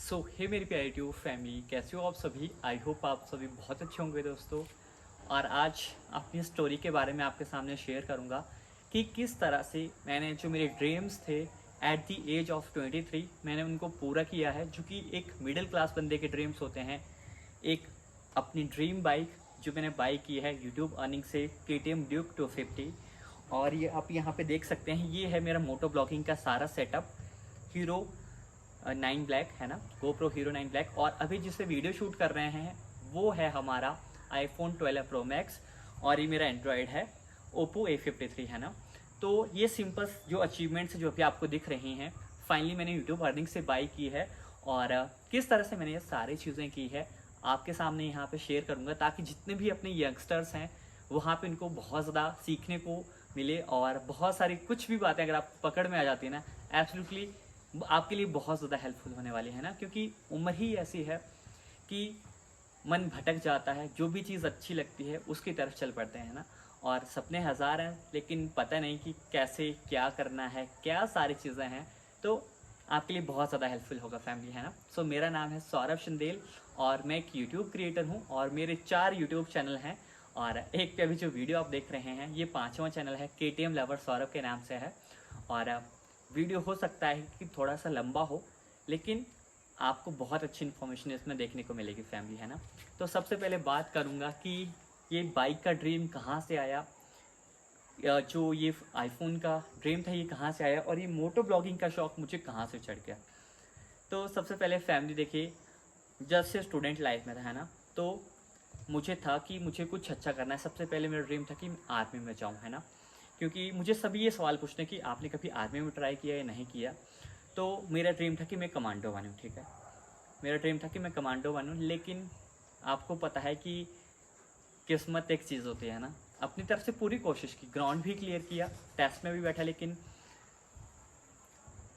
हे मेरी प्यारी tube family, कैसे हो आप सभी। आई होप आप सभी बहुत अच्छे होंगे दोस्तों। और आज अपनी स्टोरी के बारे में आपके सामने शेयर करूंगा कि किस तरह से मैंने जो मेरे ड्रीम्स थे एट द एज ऑफ 23 मैंने उनको पूरा किया है, जो कि एक मिडिल क्लास बंदे के ड्रीम्स होते हैं। एक अपनी ड्रीम बाइक जो मैंने बाई की है यूट्यूब अर्निंग से, KTM ड्यूक 250। और ये आप यहाँ पे देख सकते हैं, ये है मेरा मोटो ब्लॉगिंग का सारा सेटअप। हीरो 9 ब्लैक है ना, GoPro हीरो 9 ब्लैक। और अभी जिससे वीडियो शूट कर रहे हैं वो है हमारा iPhone 12 Pro Max। और ये मेरा एंड्रॉयड है Oppo A53 है ना। तो ये सिंपल जो अचीवमेंट्स जो अभी आपको दिख रही हैं, फाइनली मैंने यूट्यूब अर्निंग से बाई की है। और किस तरह से मैंने ये सारी चीज़ें की है आपके सामने यहाँ पे शेयर करूँगा, ताकि जितने भी अपने यंगस्टर्स हैं वहाँ पे इनको बहुत ज़्यादा सीखने को मिले। और बहुत सारी कुछ भी बातें अगर आप पकड़ में आ जाती है ना, एब्सोल्युटली आपके लिए बहुत ज़्यादा हेल्पफुल होने वाली है ना। क्योंकि उम्र ही ऐसी है कि मन भटक जाता है, जो भी चीज़ अच्छी लगती है उसकी तरफ चल पड़ते हैं ना। और सपने हज़ार हैं लेकिन पता नहीं कि कैसे क्या करना है, क्या सारी चीज़ें हैं। तो आपके लिए बहुत ज़्यादा हेल्पफुल होगा फैमिली, है ना। मेरा नाम है सौरभ शिंदेल और मैं एक यूट्यूब क्रिएटर हूँ और मेरे 4 यूट्यूब चैनल हैं। और एक पे अभी जो वीडियो आप देख रहे हैं ये 5वां चैनल है, KTM लवर सौरभ के नाम से है। और वीडियो हो सकता है कि थोड़ा सा लंबा हो, लेकिन आपको बहुत अच्छी इन्फॉर्मेशन इसमें देखने को मिलेगी फैमिली, है ना। तो सबसे पहले बात करूँगा कि ये बाइक का ड्रीम कहाँ से आया, या जो ये आईफोन का ड्रीम था ये कहाँ से आया, और ये मोटो ब्लॉगिंग का शौक़ मुझे कहाँ से चढ़ गया। तो सबसे पहले फैमिली देखिए, जब से स्टूडेंट लाइफ में था, है ना, तो मुझे था कि मुझे कुछ अच्छा करना है। सबसे पहले मेरा ड्रीम था कि मैं आर्मी में जाऊँ, है ना। क्योंकि मुझे सभी ये सवाल पूछते कि आपने कभी आर्मी में ट्राई किया या नहीं किया। तो मेरा ड्रीम था कि मैं कमांडो बनूँ, ठीक है। मेरा ड्रीम था कि मैं कमांडो बनूँ, लेकिन आपको पता है कि किस्मत एक चीज़ होती है ना। अपनी तरफ से पूरी कोशिश की, ग्राउंड भी क्लियर किया, टेस्ट में भी बैठा, लेकिन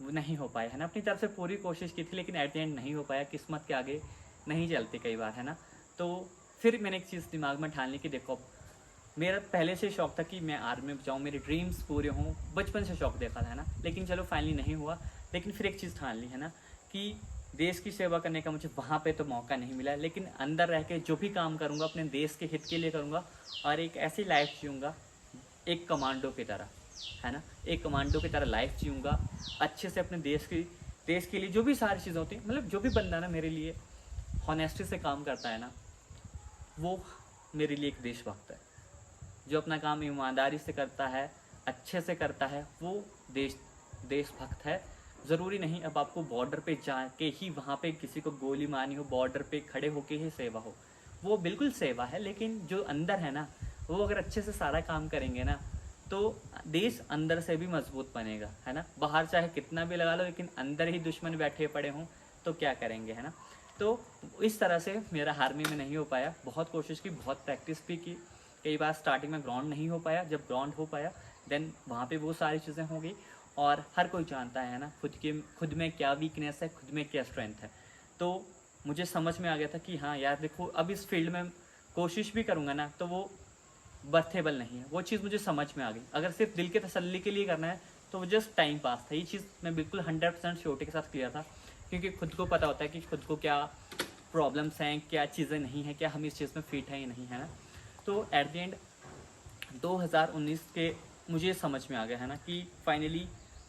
वो नहीं हो पाया, है ना। अपनी तरफ से पूरी कोशिश की थी लेकिन एट द एंड नहीं हो पाया। किस्मत के आगे नहीं चलती कई बार, है ना। तो फिर मैंने एक चीज़ दिमाग में ठान ली कि देखो, मेरा पहले से शौक था कि मैं आर्मी में जाऊँ, मेरे ड्रीम्स पूरे हों, बचपन से शौक देखा था, है ना। लेकिन चलो फाइनली नहीं हुआ। लेकिन फिर एक चीज़ ठान ली, है ना, कि देश की सेवा करने का मुझे वहाँ पे तो मौका नहीं मिला, लेकिन अंदर रह के जो भी काम करूँगा अपने देश के हित के लिए करूँगा। और एक ऐसी लाइफ जीऊँगा एक कमांडो की तरह, है ना, एक कमांडो की तरह लाइफ जीऊँगा अच्छे से अपने देश के लिए। जो भी सारी चीज़ें होती हैं, मतलब जो भी बंदा ना मेरे लिए हॉनेस्टी से काम करता है ना, वो मेरे लिए एक देशभक्त है। जो अपना काम ईमानदारी से करता है, अच्छे से करता है, वो देशभक्त है। ज़रूरी नहीं अब आपको बॉर्डर पे जाके ही वहाँ पे किसी को गोली मारनी हो, बॉर्डर पे खड़े होके ही सेवा हो। वो बिल्कुल सेवा है, लेकिन जो अंदर है ना, वो अगर अच्छे से सारा काम करेंगे ना, तो देश अंदर से भी मजबूत बनेगा, है ना। बाहर चाहे कितना भी लगा लो, लेकिन अंदर ही दुश्मन बैठे पड़े हों तो क्या करेंगे, है ना। तो इस तरह से मेरा आर्मी में नहीं हो पाया। बहुत कोशिश की, बहुत प्रैक्टिस भी की। कई बार स्टार्टिंग में ग्राउंड नहीं हो पाया, जब ग्राउंड हो पाया देन वहाँ पे वो सारी चीज़ें हो गई। और हर कोई जानता है ना खुद में क्या वीकनेस है, खुद में क्या स्ट्रेंथ है। तो मुझे समझ में आ गया था कि हाँ यार देखो, अब इस फील्ड में कोशिश भी करूँगा ना तो वो बर्थेबल नहीं है। वो चीज़ मुझे समझ में आ गई। अगर सिर्फ दिल के तसल्ली के लिए करना है तो वो जस्ट टाइम पास था। ये चीज़ मैं बिल्कुल 100% श्योरिटी के साथ क्लियर था, क्योंकि खुद को पता होता है कि खुद को क्या प्रॉब्लम्स हैं, क्या चीज़ें नहीं हैं, क्या हम इस चीज़ में फिट हैं या नहीं, है ना। तो एट द एंड 2019 के मुझे समझ में आ गया, है ना, कि फाइनली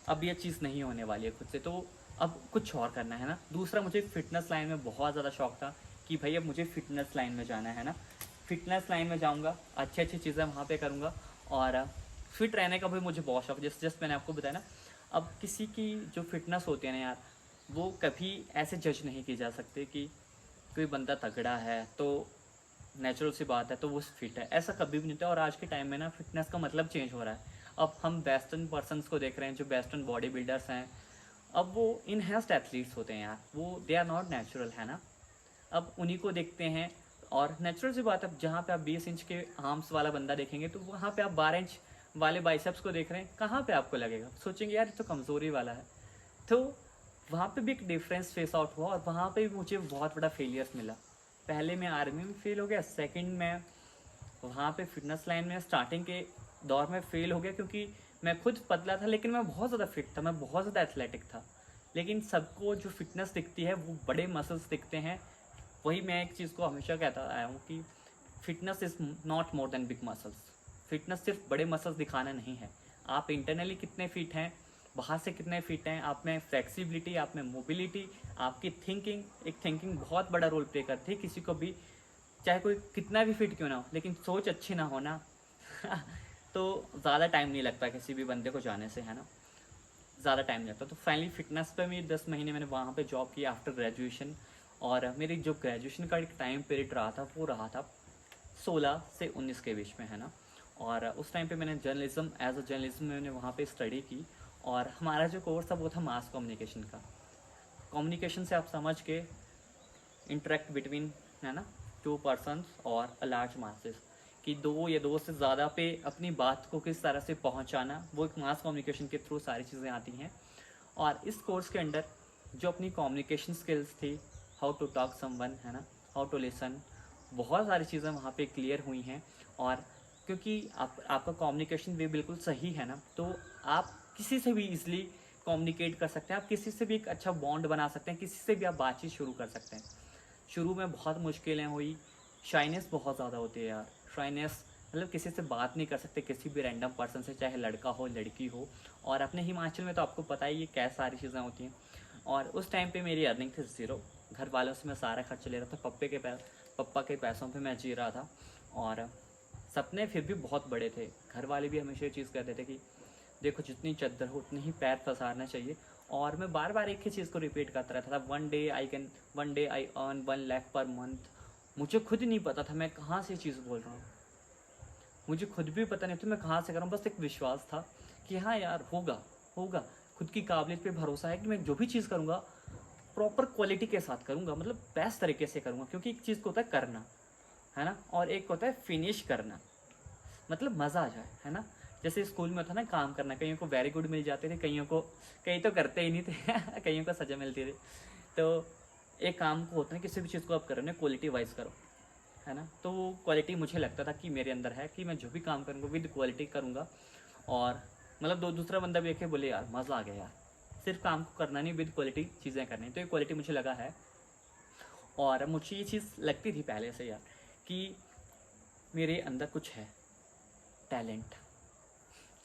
अब ये चीज़ नहीं होने वाली है खुद से, तो अब कुछ और करना है ना। दूसरा, मुझे फ़िटनेस लाइन में बहुत ज़्यादा शौक था कि भाई अब मुझे फ़िटनेस लाइन में जाना है ना। फ़िटनेस लाइन में जाऊँगा, अच्छी अच्छी चीज़ें वहाँ पे करूँगा। और फिट रहने का भी मुझे बहुत शौक, जस्ट मैंने आपको बताया ना। अब किसी की जो फिटनेस होती है ना यार, वो कभी ऐसे जज नहीं की जा सकती कि कोई बंदा तगड़ा है तो नेचुरल सी बात है तो वो फिट है, ऐसा कभी भी नहीं था। और आज के टाइम में ना फिटनेस का मतलब चेंज हो रहा है। अब हम वेस्टर्न पर्सनस को देख रहे हैं, जो वेस्टर्न बॉडी बिल्डर्स हैं, अब वो इनहेंस्ड एथलीट्स होते हैं यार, वो दे आर नॉट नेचुरल, है ना। अब उन्हीं को देखते हैं। और नेचुरल सी बात है, जहाँ पे आप 20 इंच के आर्म्स वाला बंदा देखेंगे तो वहाँ पे आप 12 इंच वाले बाइसेप्स को देख रहे हैं, कहाँ पे आपको लगेगा, सोचेंगे यार ये तो कमज़ोरी वाला है। तो वहाँ पे भी एक डिफरेंस फेस आउट हुआ और वहाँ पे भी मुझे बहुत बड़ा फेलियर्स मिला। पहले मैं आर्मी में फेल हो गया, सेकंड में वहाँ पे फिटनेस लाइन में स्टार्टिंग के दौर में फेल हो गया, क्योंकि मैं खुद पतला था लेकिन मैं बहुत ज़्यादा फिट था, मैं बहुत ज़्यादा एथलेटिक था। लेकिन सबको जो फिटनेस दिखती है वो बड़े मसल्स दिखते हैं। वही मैं एक चीज़ को हमेशा कहता आया हूँ कि fitness is not more than big muscles. Fitness सिर्फ बड़े मसल्स दिखाना नहीं है, आप इंटरनली कितने फिट हैं, बाहर से कितने फिट हैं, आप में फ्लेक्सिबिलिटी, आप में मोबिलिटी, आपकी थिंकिंग, एक थिंकिंग बहुत बड़ा रोल प्ले करती है। किसी को भी चाहे कोई कितना भी फिट क्यों ना हो, लेकिन सोच अच्छी ना हो ना तो ज़्यादा टाइम नहीं लगता किसी भी बंदे को जाने से, है ना, ज़्यादा टाइम नहीं लगता। तो फाइनली फिटनेस पे भी 10 महीने मैंने वहाँ पे जॉब की आफ्टर ग्रेजुएशन। और मेरी जो ग्रेजुएशन का एक टाइम पीरियड रहा था वो रहा था 16 से 19 के बीच में, है ना। और उस टाइम पे मैंने जर्नलिज्म, एज अ जर्नलिज्म मैंने वहाँ पे स्टडी की। और हमारा जो कोर्स था वो था मास कम्युनिकेशन का। कम्युनिकेशन से आप समझ के इंटरेक्ट बिटवीन, है ना, 2 पर्सन्स और अ लार्ज मासेस, कि 2 या 2 से ज़्यादा पे अपनी बात को किस तरह से पहुंचाना, वो एक मास कम्युनिकेशन के थ्रू सारी चीज़ें आती हैं। और इस कोर्स के अंदर जो अपनी कम्युनिकेशन स्किल्स थी, हाउ टू टॉक समवन, है ना, हाउ टू लिसन, बहुत सारी चीज़ें वहाँ पे क्लियर हुई हैं। और क्योंकि आपका कम्युनिकेशन भी बिल्कुल सही है ना, तो आप किसी से भी इजीली कम्युनिकेट कर सकते हैं, आप किसी से भी एक अच्छा बॉन्ड बना सकते हैं, किसी से भी आप बातचीत शुरू कर सकते हैं। शुरू में बहुत मुश्किलें हुई, शाइनेस बहुत ज़्यादा होती है यार, शाइनेस, मतलब किसी से बात नहीं कर सकते, किसी भी रैंडम पर्सन से, चाहे लड़का हो लड़की हो। और अपने हिमाचल में तो आपको पता ही है क्या सारी चीज़ें होती हैं। और उस टाइम पे मेरी अर्निंग थी 0, घर वालों से मैं सारा खर्च ले रहा था, पप्पा के पैसों पे मैं जी रहा था। और सपने फिर भी बहुत बड़े थे, घर वाले भी हमेशा ये चीज़ कहते थे कि देखो जितनी चद्दर हो उतनी ही पैर पसारना चाहिए। और मैं बार बार एक ही चीज़ को रिपीट करता रहता था, one day I earn 1 lakh per month. मुझे खुद नहीं पता था मैं कहाँ से चीज़ बोल रहा हूँ, मुझे खुद भी पता नहीं था मैं कहाँ से कर रहा हूँ। बस एक विश्वास था कि हाँ यार होगा होगा, खुद की काबिलियत पे भरोसा है कि मैं जो भी चीज़ करूँगा प्रॉपर क्वालिटी के साथ करूँगा, मतलब बेस्ट तरीके से करूँगा। क्योंकि एक चीज़ को होता है करना, है ना, और एक होता है फिनिश करना, मतलब मज़ा आ जाए, है ना। जैसे स्कूल में होता ना काम करना, कईयों को वेरी गुड मिल जाते थे, कई तो करते ही नहीं थे कईयों को सजा मिलती थी। तो एक काम को होता है किसी भी चीज़ को आप करो ना क्वालिटी वाइज करो, है ना। तो वो क्वालिटी मुझे लगता था कि मेरे अंदर है कि मैं जो भी काम करूँगा विद क्वालिटी करूँगा। और मतलब दूसरा बंदा भी देखे बोले यार मज़ा आ गया यार, सिर्फ काम को करना नहीं, विद क्वालिटी चीज़ें करनी। तो ये क्वालिटी मुझे लगा है। और मुझे ये चीज़ लगती थी पहले से यार कि मेरे अंदर कुछ है, टैलेंट।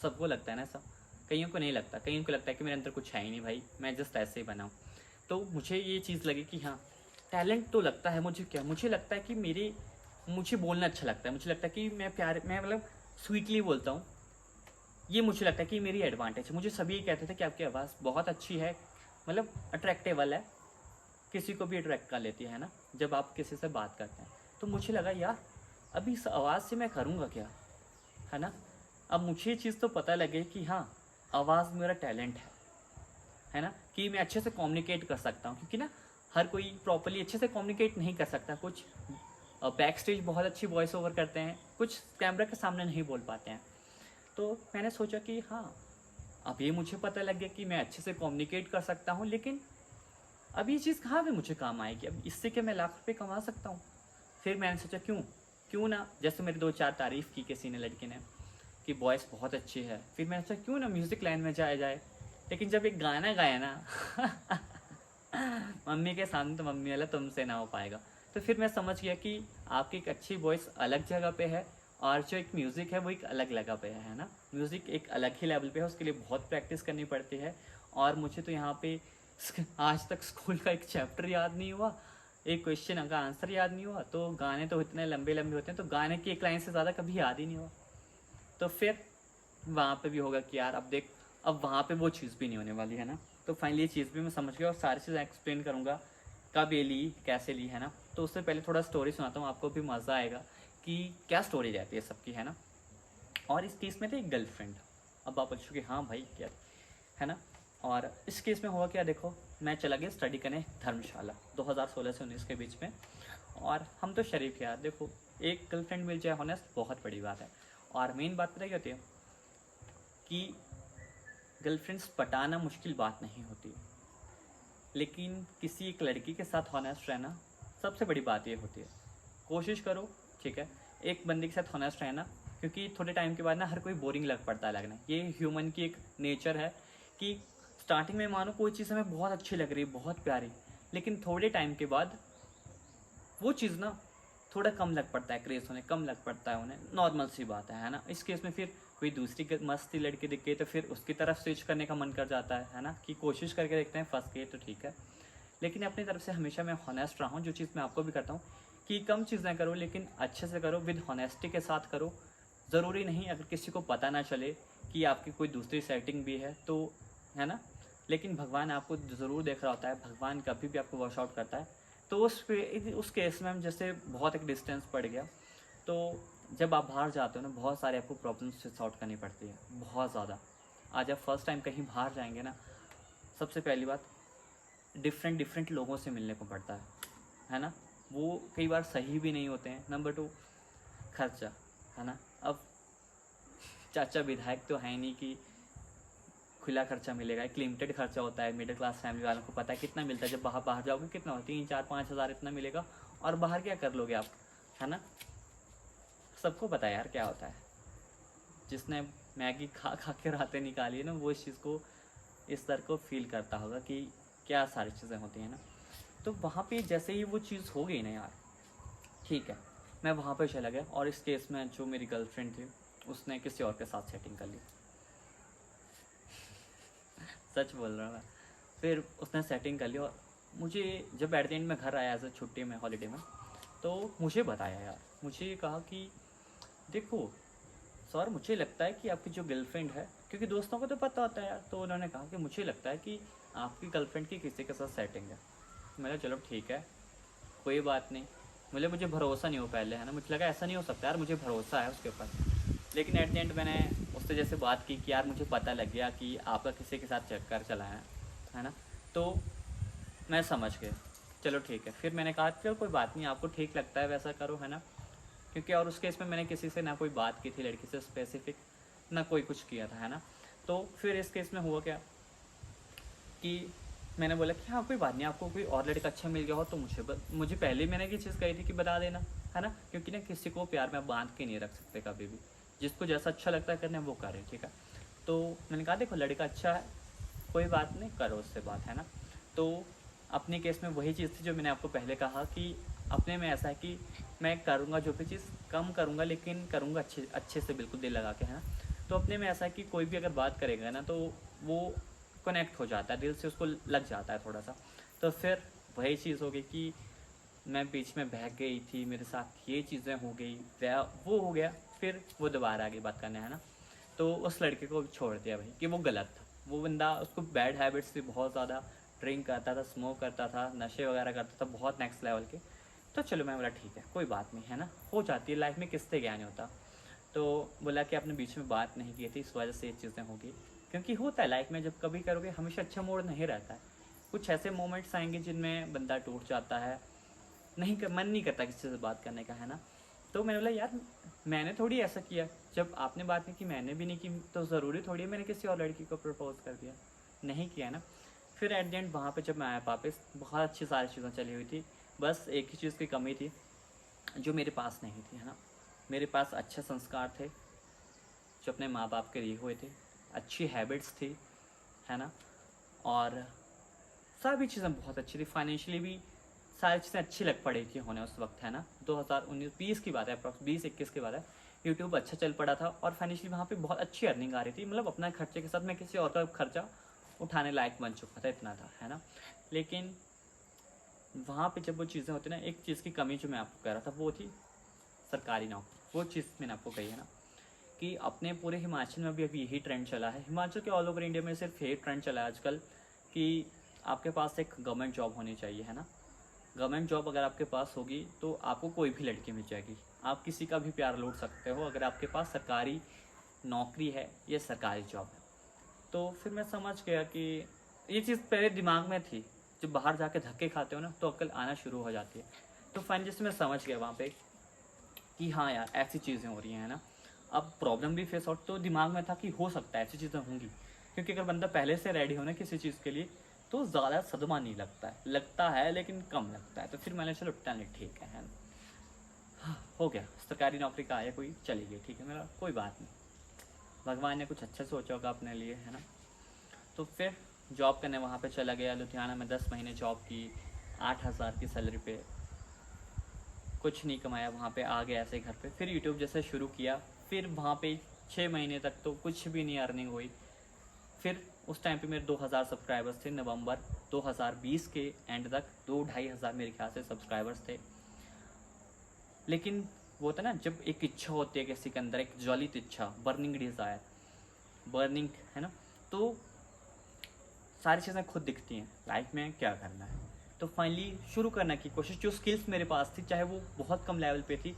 सबको लगता है ना सब, कईयों को नहीं लगता, कईयों को लगता है कि मेरे अंदर कुछ है ही नहीं भाई, मैं जस्ट ऐसे ही बना हूँ। तो मुझे ये चीज़ लगी कि हाँ टैलेंट तो लगता है मुझे। क्या मुझे लगता है कि मुझे बोलना अच्छा लगता है, मुझे लगता है कि मैं मतलब स्वीटली बोलता हूँ। ये मुझे लगता है कि मेरी एडवांटेज है। मुझे सभी कहते थे कि आपकी आवाज़ बहुत अच्छी है, मतलब अट्रैक्टेबल है, किसी को भी अट्रैक्ट कर लेती है ना जब आप किसी से बात करते हैं। तो मुझे लगा यार अभी इस आवाज़ से मैं करूँगा क्या, है ना। अब मुझे ये चीज़ तो पता लगे कि हाँ आवाज़ मेरा टैलेंट है ना, कि मैं अच्छे से कम्युनिकेट कर सकता हूँ। क्योंकि ना हर कोई प्रॉपर्ली अच्छे से कम्युनिकेट नहीं कर सकता, कुछ बैक स्टेज बहुत अच्छी वॉइस ओवर करते हैं, कुछ कैमरा के सामने नहीं बोल पाते हैं। तो मैंने सोचा कि हाँ अब ये मुझे पता लग गया कि मैं अच्छे से कम्युनिकेट कर सकता हूँ, लेकिन अब ये चीज़ कहाँ पे मुझे काम आएगी, अब इससे क्या मैं लाख रुपये कमा सकता हूँ। फिर मैंने सोचा क्यों ना, जैसे मेरी 2-4 तारीफ़ की किसी ने, लड़की ने, कि वॉइस बहुत अच्छी है। फिर मैंने सोचा क्यों ना म्यूज़िक लाइन में जाया जाए। लेकिन जब एक गाना गाया ना मम्मी के सामने तो मम्मी वाला तुमसे ना हो पाएगा। तो फिर मैं समझ गया कि आपकी एक अच्छी वॉइस अलग जगह पे है, और जो एक म्यूज़िक है वो एक अलग जगह पे है ना। म्यूज़िक एक अलग ही लेवल पे है, उसके लिए बहुत प्रैक्टिस करनी पड़ती है। और मुझे तो यहाँ पे आज तक स्कूल का एक चैप्टर याद नहीं हुआ, एक क्वेश्चन का आंसर याद नहीं हुआ। तो गाने तो इतने लंबे लंबे होते हैं, तो गाने की एक लाइन से ज़्यादा कभी याद ही नहीं हुआ। तो फिर वहाँ पे भी होगा कि यार अब देख, अब वहाँ पे वो चीज़ भी नहीं होने वाली, है ना। तो फाइनली ये चीज़ भी मैं समझ गया, और सारी चीज़ें एक्सप्लेन करूँगा कब ये ली, कैसे ली, है ना। तो उससे पहले थोड़ा स्टोरी सुनाता हूँ, आपको भी मज़ा आएगा कि क्या स्टोरी रहती है सबकी, है ना। और इस केस में थी एक गर्लफ्रेंड। अब आप पूछोगे हाँ भाई क्या, है ना। और इस केस में हुआ क्या, देखो मैं चला गया स्टडी करने धर्मशाला 2016 से 19 के बीच में। और हम तो शरीफ यार, देखो एक गर्लफ्रेंड मिल जाए ऑनेस्ट बहुत बड़ी बात है। और मेन बात पता क्या होती है कि गर्लफ्रेंड्स पटाना मुश्किल बात नहीं होती, लेकिन किसी एक लड़की के साथ ऑनेस्ट रहना सबसे बड़ी बात ये होती है। कोशिश करो, ठीक है, एक बंदे के साथ ऑनेस्ट रहना, क्योंकि थोड़े टाइम के बाद ना हर कोई बोरिंग लग पड़ता है लगना। ये ह्यूमन की एक नेचर है कि स्टार्टिंग में मानो कोई चीज़ हमें बहुत अच्छी लग रही है, बहुत प्यारी, लेकिन थोड़े टाइम के बाद वो चीज़ ना थोड़ा कम लग पड़ता है, क्रेज होने कम लग पड़ता है उन्हें, नॉर्मल सी बात है ना। इस केस में फिर कोई दूसरी मस्ती लड़की दिख गई तो फिर उसकी तरफ स्विच करने का मन कर जाता है ना, कि कोशिश करके देखते हैं, फंस गए तो ठीक है। लेकिन अपनी तरफ से हमेशा मैं हॉनेस्ट रहा हूँ, जो चीज़ मैं आपको भी करता हूँ कि कम चीज़ें करो लेकिन अच्छे से करो, विद हॉनेस्टी के साथ करो। ज़रूरी नहीं अगर किसी को पता ना चले कि आपकी कोई दूसरी सेटिंग भी है तो, है ना। लेकिन भगवान आपको ज़रूर देख रहा होता है, भगवान कभी भी आपको वॉश आउट करता है। तो उस केस में हम जैसे बहुत एक डिस्टेंस पड़ गया, तो जब आप बाहर जाते हो ना, बहुत सारे आपको प्रॉब्लम्स सॉर्ट करनी पड़ती है, बहुत ज़्यादा। आज आप फर्स्ट टाइम कहीं बाहर जाएंगे ना, सबसे पहली बात डिफरेंट लोगों से मिलने को पड़ता है ना। वो कई बार सही भी नहीं होते हैं। नंबर 2 खर्चा, है ना। अब चाचा विधायक तो है नहीं कि खुला खर्चा मिलेगा, एक लिमिटेड खर्चा होता है। मिडिल क्लास फैमिली वालों को पता है कितना मिलता है। जब बाहर जाओगे कितना होता है, 3 4 5 हज़ार इतना मिलेगा, और बाहर क्या कर लोगे आप, है ना। सबको पता है यार क्या होता है। जिसने मैगी खा खा के रातें निकाली है ना, वो इस चीज़ को, इस तरह को फील करता होगा कि क्या सारी चीज़ें होती हैं ना। तो वहाँ पे जैसे ही वो चीज़ हो गई ना यार, ठीक है, मैं वहाँ पे चला गया, और इस केस में जो मेरी गर्लफ्रेंड थी उसने किसी और के साथ सेटिंग कर ली। सच बोल रहा हूँ मैं। फिर उसने सेटिंग कर ली, और मुझे जब एट द एंड में घर आया एज ए छुट्टी में, हॉलीडे में, तो मुझे बताया यार, मुझे कहा कि देखो सर, मुझे लगता है कि आपकी जो गर्लफ्रेंड है, क्योंकि दोस्तों को तो पता होता है यार, तो उन्होंने कहा कि मुझे लगता है कि आपकी गर्लफ्रेंड की किसी के साथ सेटिंग है। मैंने चलो ठीक है, कोई बात नहीं। मुझे भरोसा नहीं हो पहले, है ना। मुझे लगा ऐसा नहीं हो सकता यार, मुझे भरोसा है उसके ऊपर। लेकिन एट द एंड मैंने उससे जैसे बात की कि यार मुझे पता लग गया कि आपका किसी के साथ चक्कर चला है ना। तो मैं समझ गया, चलो ठीक है। फिर मैंने कहा चलो कोई बात नहीं, आपको ठीक लगता है वैसा करो, है ना। क्योंकि और उस केस में मैंने किसी से ना कोई बात की थी लड़की से स्पेसिफिक, ना कोई कुछ किया था, है ना। तो फिर इस केस में हुआ क्या कि मैंने बोला कि हाँ कोई बात नहीं, आपको कोई और लड़का अच्छा मिल गया हो तो मुझे पहले ही मैंने ये चीज़ कही थी कि बता देना, है ना। क्योंकि ना किसी को प्यार में बांध के नहीं रख सकते कभी भी। जिसको जैसा अच्छा लगता है करने वो करे, ठीक है। तो मैंने कहा देखो लड़का अच्छा है, कोई बात नहीं, करो उससे बात, है ना। तो अपने केस में वही चीज़ थी जो मैंने आपको पहले कहा कि अपने में ऐसा है कि मैं करूँगा जो भी चीज़ कम करूँगा, लेकिन करूँगा अच्छे अच्छे से, बिल्कुल दिल लगा के, है ना। तो अपने में ऐसा है कि कोई भी अगर बात करेगा ना तो वो कनेक्ट हो जाता है, दिल से उसको लग जाता है थोड़ा सा। तो फिर वही चीज़ हो गई कि मैं बीच में बहक गई थी, मेरे साथ ये चीज़ें हो गई, वो हो गया। फिर वो दोबारा आ गई बात करने, है ना। तो उस लड़के को छोड़ दिया भाई कि वो गलत था। वो बंदा, उसको बैड हैबिट्स थी बहुत ज़्यादा, ड्रिंक करता था, स्मोक करता था, नशे वगैरह करता था, बहुत नेक्स्ट लेवल के। तो चलो मैं बोला ठीक है कोई बात नहीं, है ना, हो जाती है लाइफ में, किससे क्या नहीं होता। तो बोला कि आपने बीच में बात नहीं की थी, इस वजह से ये चीज़ें होगी। क्योंकि होता है लाइफ में, जब कभी करोगे हमेशा अच्छा मूड नहीं रहता है। कुछ ऐसे मोमेंट्स आएंगे जिनमें बंदा टूट जाता है, मन नहीं करता किसी से बात करने का, है ना। तो मैंने बोला यार मैंने थोड़ी ऐसा किया, जब आपने बात नहीं की, मैंने भी नहीं की, तो ज़रूरी थोड़ी है मैंने किसी और लड़की को प्रपोज कर दिया, नहीं किया ना। फिर एट द एंड वहाँ पे जब मैं आया वापस, बहुत अच्छी सारी चीज़ें चली हुई थी। बस एक ही चीज़ की कमी थी जो मेरे पास नहीं थी, है ना। मेरे पास अच्छे संस्कार थे जो अपने माँ बाप के लिए हुए थे, अच्छी हैबिट्स थी, है ना। और सभी चीज़ें बहुत अच्छी थी, फाइनेंशियली भी सारी चीज़ें अच्छी लग पड़ी थी होने उस वक्त, है ना। 2019-20 की बात है, अप्रॉक्स 20-21 की बात है। यूट्यूब अच्छा चल पड़ा था और फाइनेंशियली वहाँ पे बहुत अच्छी अर्निंग आ रही थी, मतलब अपना खर्चे के साथ मैं किसी और का खर्चा उठाने लायक बन चुका था, इतना था, है ना। लेकिन वहाँ पे जब वो चीज़ें होती ना, एक चीज़ की कमी जो मैं आपको कह रहा था वो थी सरकारी नौकरी। वो चीज़ मैंने आपको कही है ना कि अपने पूरे हिमाचल में भी अभी यही ट्रेंड चला है, हिमाचल के ऑल ओवर इंडिया में सिर्फ यही ट्रेंड चला है आजकल कि आपके पास एक गवर्नमेंट जॉब होनी चाहिए, है ना। गवर्नमेंट जॉब अगर आपके पास होगी तो आपको कोई भी लड़की मिल जाएगी, आप किसी का भी प्यार लूट सकते हो अगर आपके पास सरकारी नौकरी है या सरकारी जॉब है। तो फिर मैं समझ गया कि ये चीज़ पहले दिमाग में थी, जब बाहर जाके धक्के खाते हो ना तो अक्ल आना शुरू हो जाती है। तो फाइनली से मैं समझ गया वहाँ पे कि हाँ यार ऐसी चीज़ें हो रही हैं, है ना। अब प्रॉब्लम भी फेस आउट, तो दिमाग में था कि हो सकता है ऐसी चीज़ें होंगी, क्योंकि अगर बंदा पहले से रेडी हो ना किसी चीज़ के लिए तो ज़्यादा सदमा नहीं लगता है, लगता है लेकिन कम लगता है। तो फिर मैंने चलो टैलेंट ठीक है ना। हाँ, हो गया, सरकारी नौकरी का आया कोई, चली गई, ठीक है, मेरा कोई बात नहीं, भगवान ने कुछ अच्छा सोचा होगा अपने लिए, है ना। तो फिर जॉब करने वहाँ पे चला गया लुधियाना में, 10 महीने जॉब की, 8,000 की सैलरी पे, कुछ नहीं कमाया वहाँ पे, आ गया ऐसे घर पे। फिर यूट्यूब जैसे शुरू किया, फिर वहाँ पे 6 महीने तक तो कुछ भी नहीं अर्निंग हुई। फिर उस टाइम पे मेरे 2,000 सब्सक्राइबर्स थे, नवंबर 2020 के एंड तक 2-2,500 मेरे ख्याल से सब्सक्राइबर्स थे। लेकिन वो होता ना, जब एक इच्छा होती है किसी के अंदर, एक ज्वलित इच्छा, बर्निंग डिज़ायर, बर्निंग है ना, तो सारी चीज़ें खुद दिखती हैं लाइफ में क्या करना है। तो फाइनली शुरू करने की कोशिश, जो स्किल्स मेरे पास थी चाहे वो बहुत कम लेवल पे थी,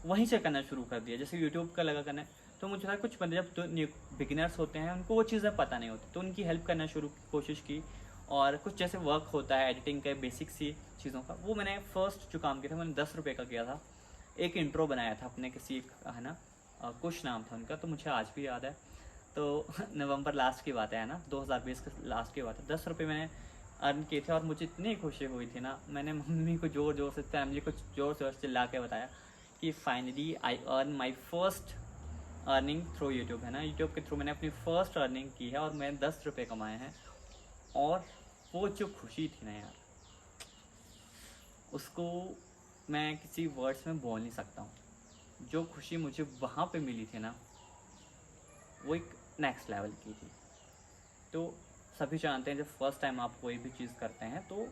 वहीं से करना शुरू कर दिया। जैसे यूट्यूब का लगा करना, तो मुझे था कुछ बंदे जब तो न्यू बिगिनर्स होते हैं उनको वो चीज़ें पता नहीं होती, तो उनकी हेल्प करना शुरू कोशिश की। और कुछ जैसे वर्क होता है एडिटिंग के बेसिक सी चीज़ों का, वो मैंने फर्स्ट जो काम किया था मैंने 10 रुपये का किया था। एक इंट्रो बनाया था अपने किसी एक, है ना, कुछ नाम था उनका, तो मुझे आज भी याद है। तो नवंबर लास्ट की बात है ना, 2020 के लास्ट की बात है। 10 रुपये मैंने अर्न किए थे और मुझे इतनी खुशी हुई थी ना, मैंने मम्मी को ज़ोर ज़ोर से, फैमिली को ज़ोर ज़ोर से चिल्ला के बताया कि finally I earn my first earning through YouTube, है ना। यूट्यूब के थ्रू मैंने अपनी फर्स्ट अर्निंग की है और मैंने 10 रुपये कमाए हैं। और वो जो खुशी थी ना यार, उसको मैं किसी वर्ड्स में बोल नहीं सकता हूँ। जो खुशी मुझे वहाँ पे मिली थी ना, वो एक नेक्स्ट लेवल की थी। तो सभी जानते हैं जब फर्स्ट टाइम आप कोई भी चीज़ करते हैं तो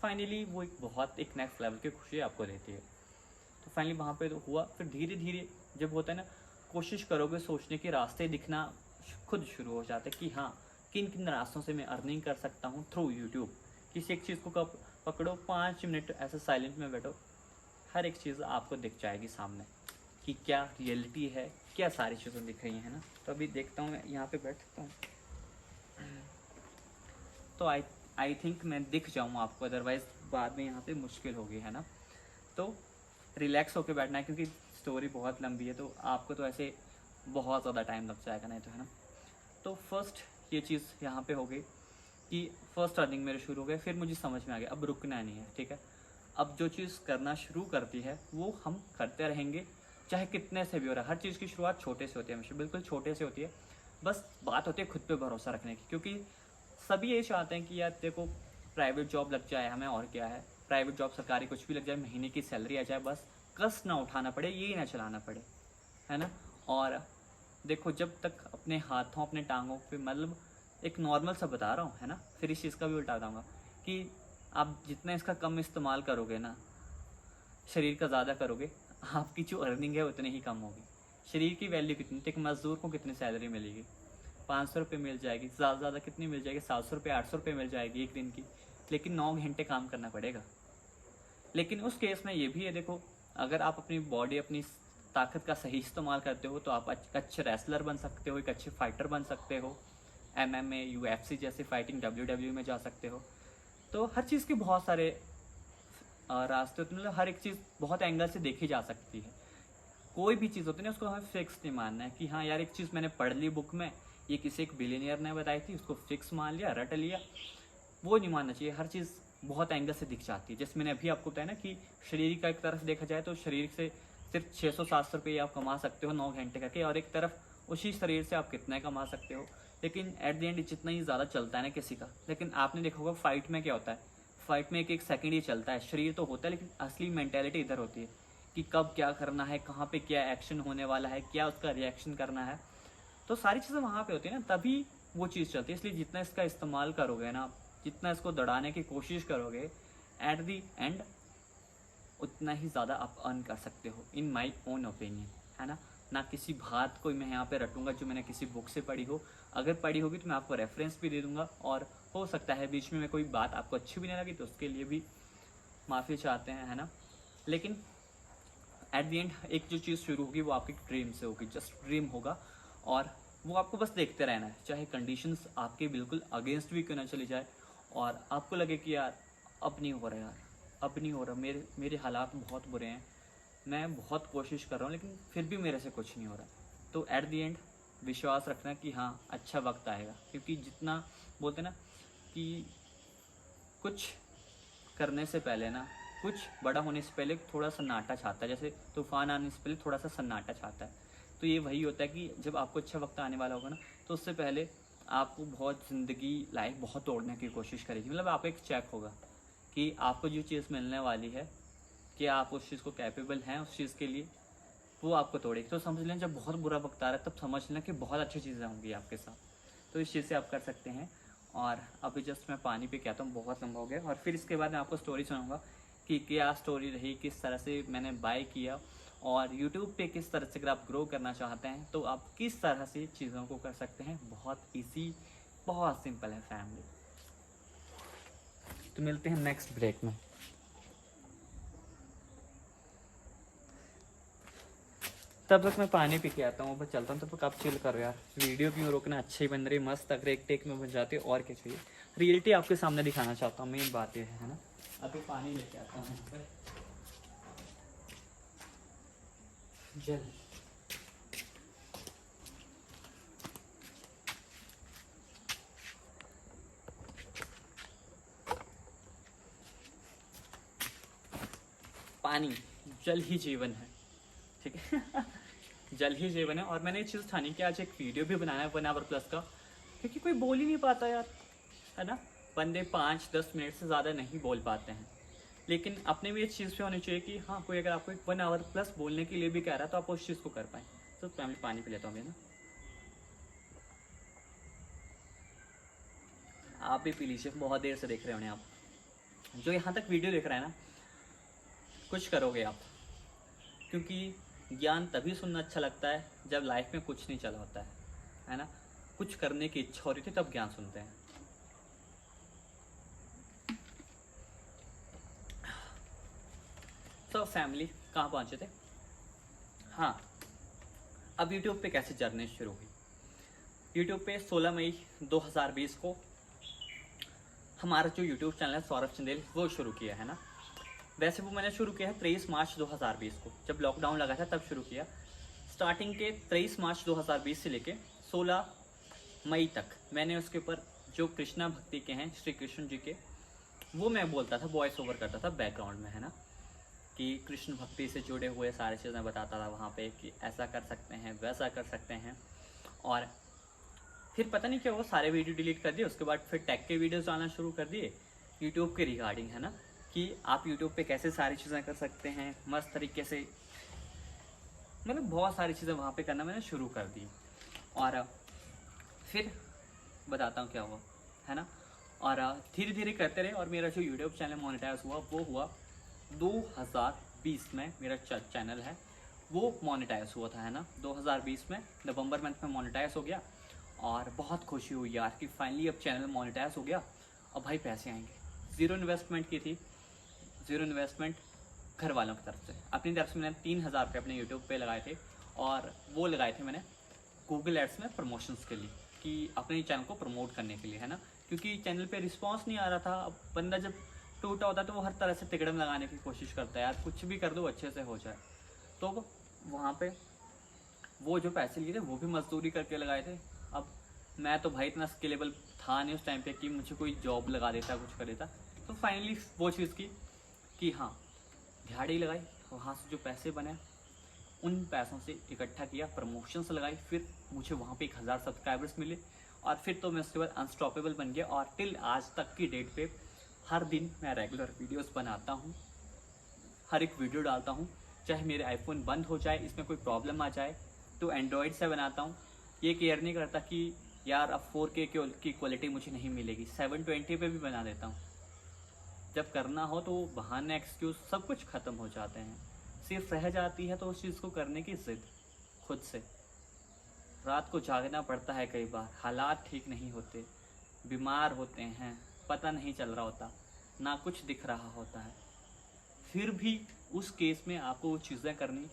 फाइनली वो एक नेक्स्ट लेवल की खुशी आपको देती है। तो फाइनली वहाँ पे तो हुआ। फिर धीरे धीरे जब होता है ना, कोशिश करोगे, सोचने के रास्ते दिखना खुद शुरू हो जाते हैं कि हाँ, किन किन रास्तों से मैं अर्निंग कर सकता हूँ थ्रू यूट्यूब। किसी एक चीज़ को कब पकड़ो, 5 मिनट ऐसे साइलेंट में बैठो, हर एक चीज़ आपको दिख जाएगी सामने कि क्या रियलिटी है, क्या सारी चीज़ें दिख रही हैं ना। तो अभी देखता हूँ, मैं यहाँ पे बैठ सकता हूँ तो आई थिंक मैं दिख जाऊँ आपको, अदरवाइज़ बाद में यहाँ पे मुश्किल होगी, है ना। तो रिलैक्स होके बैठना है क्योंकि स्टोरी बहुत लंबी है, तो आपको तो ऐसे बहुत ज़्यादा टाइम लग जाएगा नहीं तो, है ना। तो फर्स्ट ये चीज़ यहाँ पे हो गई कि फर्स्ट अर्निंग मेरे शुरू हो गए। फिर मुझे समझ में आ गया अब रुकना नहीं है, ठीक है। अब जो चीज़ करना शुरू करती है वो हम करते रहेंगे, चाहे कितने से भी हो रहा है। हर चीज़ की शुरुआत छोटे से होती है, हमेशा बिल्कुल छोटे से होती है। बस बात होती है खुद पे भरोसा रखने की, क्योंकि सभी ये चाहते हैं कि यार देखो प्राइवेट जॉब लग जाए हमें, और क्या है, प्राइवेट जॉब सरकारी कुछ भी लग जाए, महीने की सैलरी आ जाए, बस कष्ट ना उठाना पड़े, यही ना चलाना पड़े, है ना। और देखो जब तक अपने हाथों अपने टांगों पे, मतलब एक नॉर्मल सा बता रहा हूँ, है ना, फिर इस चीज़ का भी उल्टा बताऊँगा कि आप जितना इसका कम इस्तेमाल करोगे ना, शरीर का ज़्यादा करोगे, आपकी जो अर्निंग है उतनी ही कम होगी। शरीर की वैल्यू कितनी, एक मज़दूर को कितनी सैलरी मिलेगी, 500 रुपये मिल जाएगी, ज़्यादा से ज़्यादा कितनी मिल जाएगी, 700 रुपये 800 रुपये मिल जाएगी एक दिन की, लेकिन 9 घंटे काम करना पड़ेगा। लेकिन उस केस में ये भी है, देखो अगर आप अपनी बॉडी, अपनी ताकत का सही इस्तेमाल करते हो तो आप अच्छे रेसलर बन सकते हो, एक अच्छे फाइटर बन सकते हो, MMA UFC जैसे फाइटिंग, WWE में जा सकते हो। तो हर चीज़ के बहुत सारे रास्ते होते हैं, मतलब हर एक चीज़ बहुत एंगल से देखी जा सकती है। कोई भी चीज़ होती है ना, उसको हमें फिक्स नहीं मानना है कि हाँ यार एक चीज़ मैंने पढ़ ली बुक में, ये किसी एक बिलियनियर ने बताई थी, उसको फिक्स मान लिया, रट लिया, वो नहीं मानना चाहिए। हर चीज़ बहुत एंगल से दिख जाती है। जैसे मैंने अभी आपको बताया ना कि शरीर का एक तरफ देखा जाए तो शरीर से सिर्फ 600-700 रुपये आप कमा सकते हो 9 घंटे करके, और एक तरफ उसी शरीर से आप कितना कमा सकते हो। लेकिन एट द एंड जितना ही ज़्यादा चलता है ना किसी का, लेकिन आपने देखा होगा फाइट में क्या होता है, फाइट में एक एक सेकंड ही चलता है, शरीर तो होता है लेकिन असली मेंटेलिटी इधर होती है कि कब क्या करना है, कहाँ पे क्या एक्शन होने वाला है, क्या उसका रिएक्शन करना है। तो सारी चीज़ें वहाँ पे होती है ना, तभी वो चीज़ चलती है। इसलिए जितना इसका इस्तेमाल करोगे ना, जितना इसको दौड़ाने की कोशिश करोगे, एट दी एंड उतना ही ज़्यादा आप अर्न कर सकते हो, इन माई ओन ओपिनियन, है ना। ना किसी बात को मैं यहाँ पे रटूंगा जो मैंने किसी बुक से पढ़ी हो, अगर पढ़ी होगी तो मैं आपको रेफरेंस भी दे दूंगा, और हो सकता है बीच में कोई बात आपको अच्छी भी नहीं लगी तो उसके लिए भी माफ़ी चाहते हैं, है ना। लेकिन एट द एंड एक जो चीज़ शुरू होगी वो आपकी ड्रीम से होगी, जस्ट ड्रीम होगा, और वो आपको बस देखते रहना है, चाहे कंडीशंस आपके बिल्कुल अगेंस्ट भी क्यों ना चली जाए, और आपको लगे कि यार अब नहीं हो रहा, यार अब नहीं हो रहा, मेरे हालात बहुत बुरे हैं, मैं बहुत कोशिश कर रहा हूँ लेकिन फिर भी मेरे से कुछ नहीं हो रहा। तो एट द एंड विश्वास रखना कि हाँ अच्छा वक्त आएगा, क्योंकि जितना बोलते ना कि कुछ करने से पहले ना, कुछ बड़ा होने से पहले थोड़ा सन्नाटा छाता है, जैसे तूफान आने से पहले थोड़ा सा सन्नाटा छाता है। तो ये वही होता है कि जब आपको अच्छा वक्त आने वाला होगा ना, तो उससे पहले आपको बहुत ज़िंदगी लाइफ बहुत तोड़ने की कोशिश करेगी। मतलब आपको एक चेक होगा कि आपको जो चीज़ मिलने वाली है कि आप उस चीज़ को कैपेबल हैं उस चीज़ के लिए, वो आपको तोड़ेगी। तो समझ लें जब बहुत बुरा वक्त आ रहा है तब समझ लें कि बहुत अच्छी चीज़ें होंगी आपके साथ। तो इस चीज़ से आप कर सकते हैं। और अभी जस्ट मैं पानी पी के आता हूँ, बहुत लंबा हो गया। और फिर इसके बाद मैं आपको स्टोरी सुनाऊँगा कि क्या स्टोरी रही, किस तरह से मैंने बाय किया, और यूट्यूब पे किस तरह से अगर आप ग्रो करना चाहते हैं तो आप किस तरह से चीज़ों को कर सकते हैं। बहुत ईजी, बहुत सिंपल है फैमिली। तो मिलते हैं नेक्स्ट ब्रेक में। तब तक मैं पानी पी के आता हूँ, बस चलता हूँ। तब तक आप चिल करो यार, वीडियो क्यों रोकना, अच्छी ही बन रही मस्त, अगर एक टेक में बन जाती है और क्या चाहिए। रियलिटी आपके सामने दिखाना चाहता हूँ, मेन बात ये है ना। अभी पानी लेके आता हूँ यहाँ पे। जल पानी, जल ही जीवन है, ठीक है। जल ही जीवन है। और मैंने ये चीज़ ठानी कि आज एक वीडियो भी बनाना है 1 आवर+ का, क्योंकि कोई बोल ही नहीं पाता यार, है ना। बंदे 5-10 मिनट से ज़्यादा नहीं बोल पाते हैं। लेकिन अपने भी इस चीज़ पे होनी चाहिए कि हाँ, कोई अगर आपको 1 आवर+ बोलने के लिए भी कह रहा है तो आप उस चीज़ को कर पाएँ। तो फैमिली पानी पी लेता हूँ मैं ना, आप भी पी लीजिए। बहुत देर से देख रहे होने आप, जो यहाँ तक वीडियो देख रहे हैं ना, कुछ करोगे आप। क्योंकि ज्ञान तभी सुनना अच्छा लगता है जब लाइफ में कुछ नहीं चला होता है ना। कुछ करने की इच्छा हो रही थी तब ज्ञान सुनते हैं। तो फैमिली कहाँ पहुँचे थे। हाँ, अब यूट्यूब पे कैसे जर्नी शुरू हुई। यूट्यूब पे 16 मई 2020 को हमारा जो यूट्यूब चैनल है सौरभ चंदेल, वो शुरू किया है ना। वैसे वो मैंने शुरू किया है 23 मार्च 2020 को, जब लॉकडाउन लगा था तब शुरू किया। स्टार्टिंग के 23 मार्च 2020 से लेके 16 मई तक मैंने उसके ऊपर जो कृष्णा भक्ति के हैं, श्री कृष्ण जी के, वो मैं बोलता था, वॉइस ओवर करता था बैकग्राउंड में, है ना। कि कृष्ण भक्ति से जुड़े हुए सारी चीज़ें बताता था वहाँ पे कि ऐसा कर सकते हैं, वैसा कर सकते हैं। और फिर पता नहीं क्या हुआ, सारे वीडियो डिलीट कर दिए। उसके बाद फिर टैग के वीडियोस डालना शुरू कर दिए यूट्यूब के रिगार्डिंग, है ना, कि आप यूट्यूब पे कैसे सारी चीज़ें कर सकते हैं मस्त तरीके से। मतलब बहुत सारी चीज़ें वहाँ पे करना मैंने शुरू कर दी। और फिर बताता हूँ क्या हुआ, है ना। और धीरे धीरे करते रहे, और मेरा जो यूट्यूब चैनल मोनेटाइज हुआ वो हुआ 2020 में। मेरा चैनल है वो मोनेटाइज हुआ था, है ना। 2020 में नवंबर मंथ में मोनेटाइज हो गया। और बहुत खुशी हुई यार कि फाइनली अब चैनल मोनेटाइज हो गया, अब भाई पैसे आएंगे। ज़ीरो इन्वेस्टमेंट की थी, ज़ीरो इन्वेस्टमेंट घर वालों की तरफ से। अपनी तरफ से मैंने 3000 रुपये अपने यूट्यूब पे लगाए थे, और वो लगाए थे मैंने गूगल एड्स में प्रमोशंस के लिए, कि अपने चैनल को प्रमोट करने के लिए, है ना। क्योंकि चैनल पे रिस्पांस नहीं आ रहा था। अब बंदा जब टूटा होता है तो वो हर तरह से तिकड़म लगाने की कोशिश करता है यार, कुछ भी कर दो अच्छे से हो जाए। तो वहाँ पे वो जो पैसे लिए थे वो भी मजदूरी करके लगाए थे। अब मैं तो भाई इतना स्केलेबल था नहीं उस टाइम पे कि मुझे कोई जॉब लगा देता, कुछ कर देता। तो फाइनली वो चीज़ की कि हाँ, दिहाड़ी लगाई, वहाँ से जो पैसे बने उन पैसों से इकट्ठा किया, प्रमोशंस लगाई, फिर मुझे वहाँ पे 1000 सब्सक्राइबर्स मिले। और फिर तो मैं उसके बाद अनस्टॉपेबल बन गया। और टिल आज तक की डेट पे हर दिन मैं रेगुलर वीडियोस बनाता हूँ, हर एक वीडियो डालता हूँ। चाहे मेरे आईफोन बंद हो जाए, इसमें कोई प्रॉब्लम आ जाए, तो एंड्रॉयड से बनाता हूँ। ये केयर नहीं करता कि यार अब 4K की क्वालिटी मुझे नहीं मिलेगी, 720 पे भी बना देता हूँ। जब करना हो तो बहाने, एक्सक्यूज सब कुछ ख़त्म हो जाते हैं। सिर्फ रह जाती है तो उस चीज़ को करने की जिद खुद से। रात को जागना पड़ता है कई बार, हालात ठीक नहीं होते, बीमार होते हैं, पता नहीं चल रहा होता, ना कुछ दिख रहा होता है, फिर भी उस केस में आपको वो चीज़ें करनी।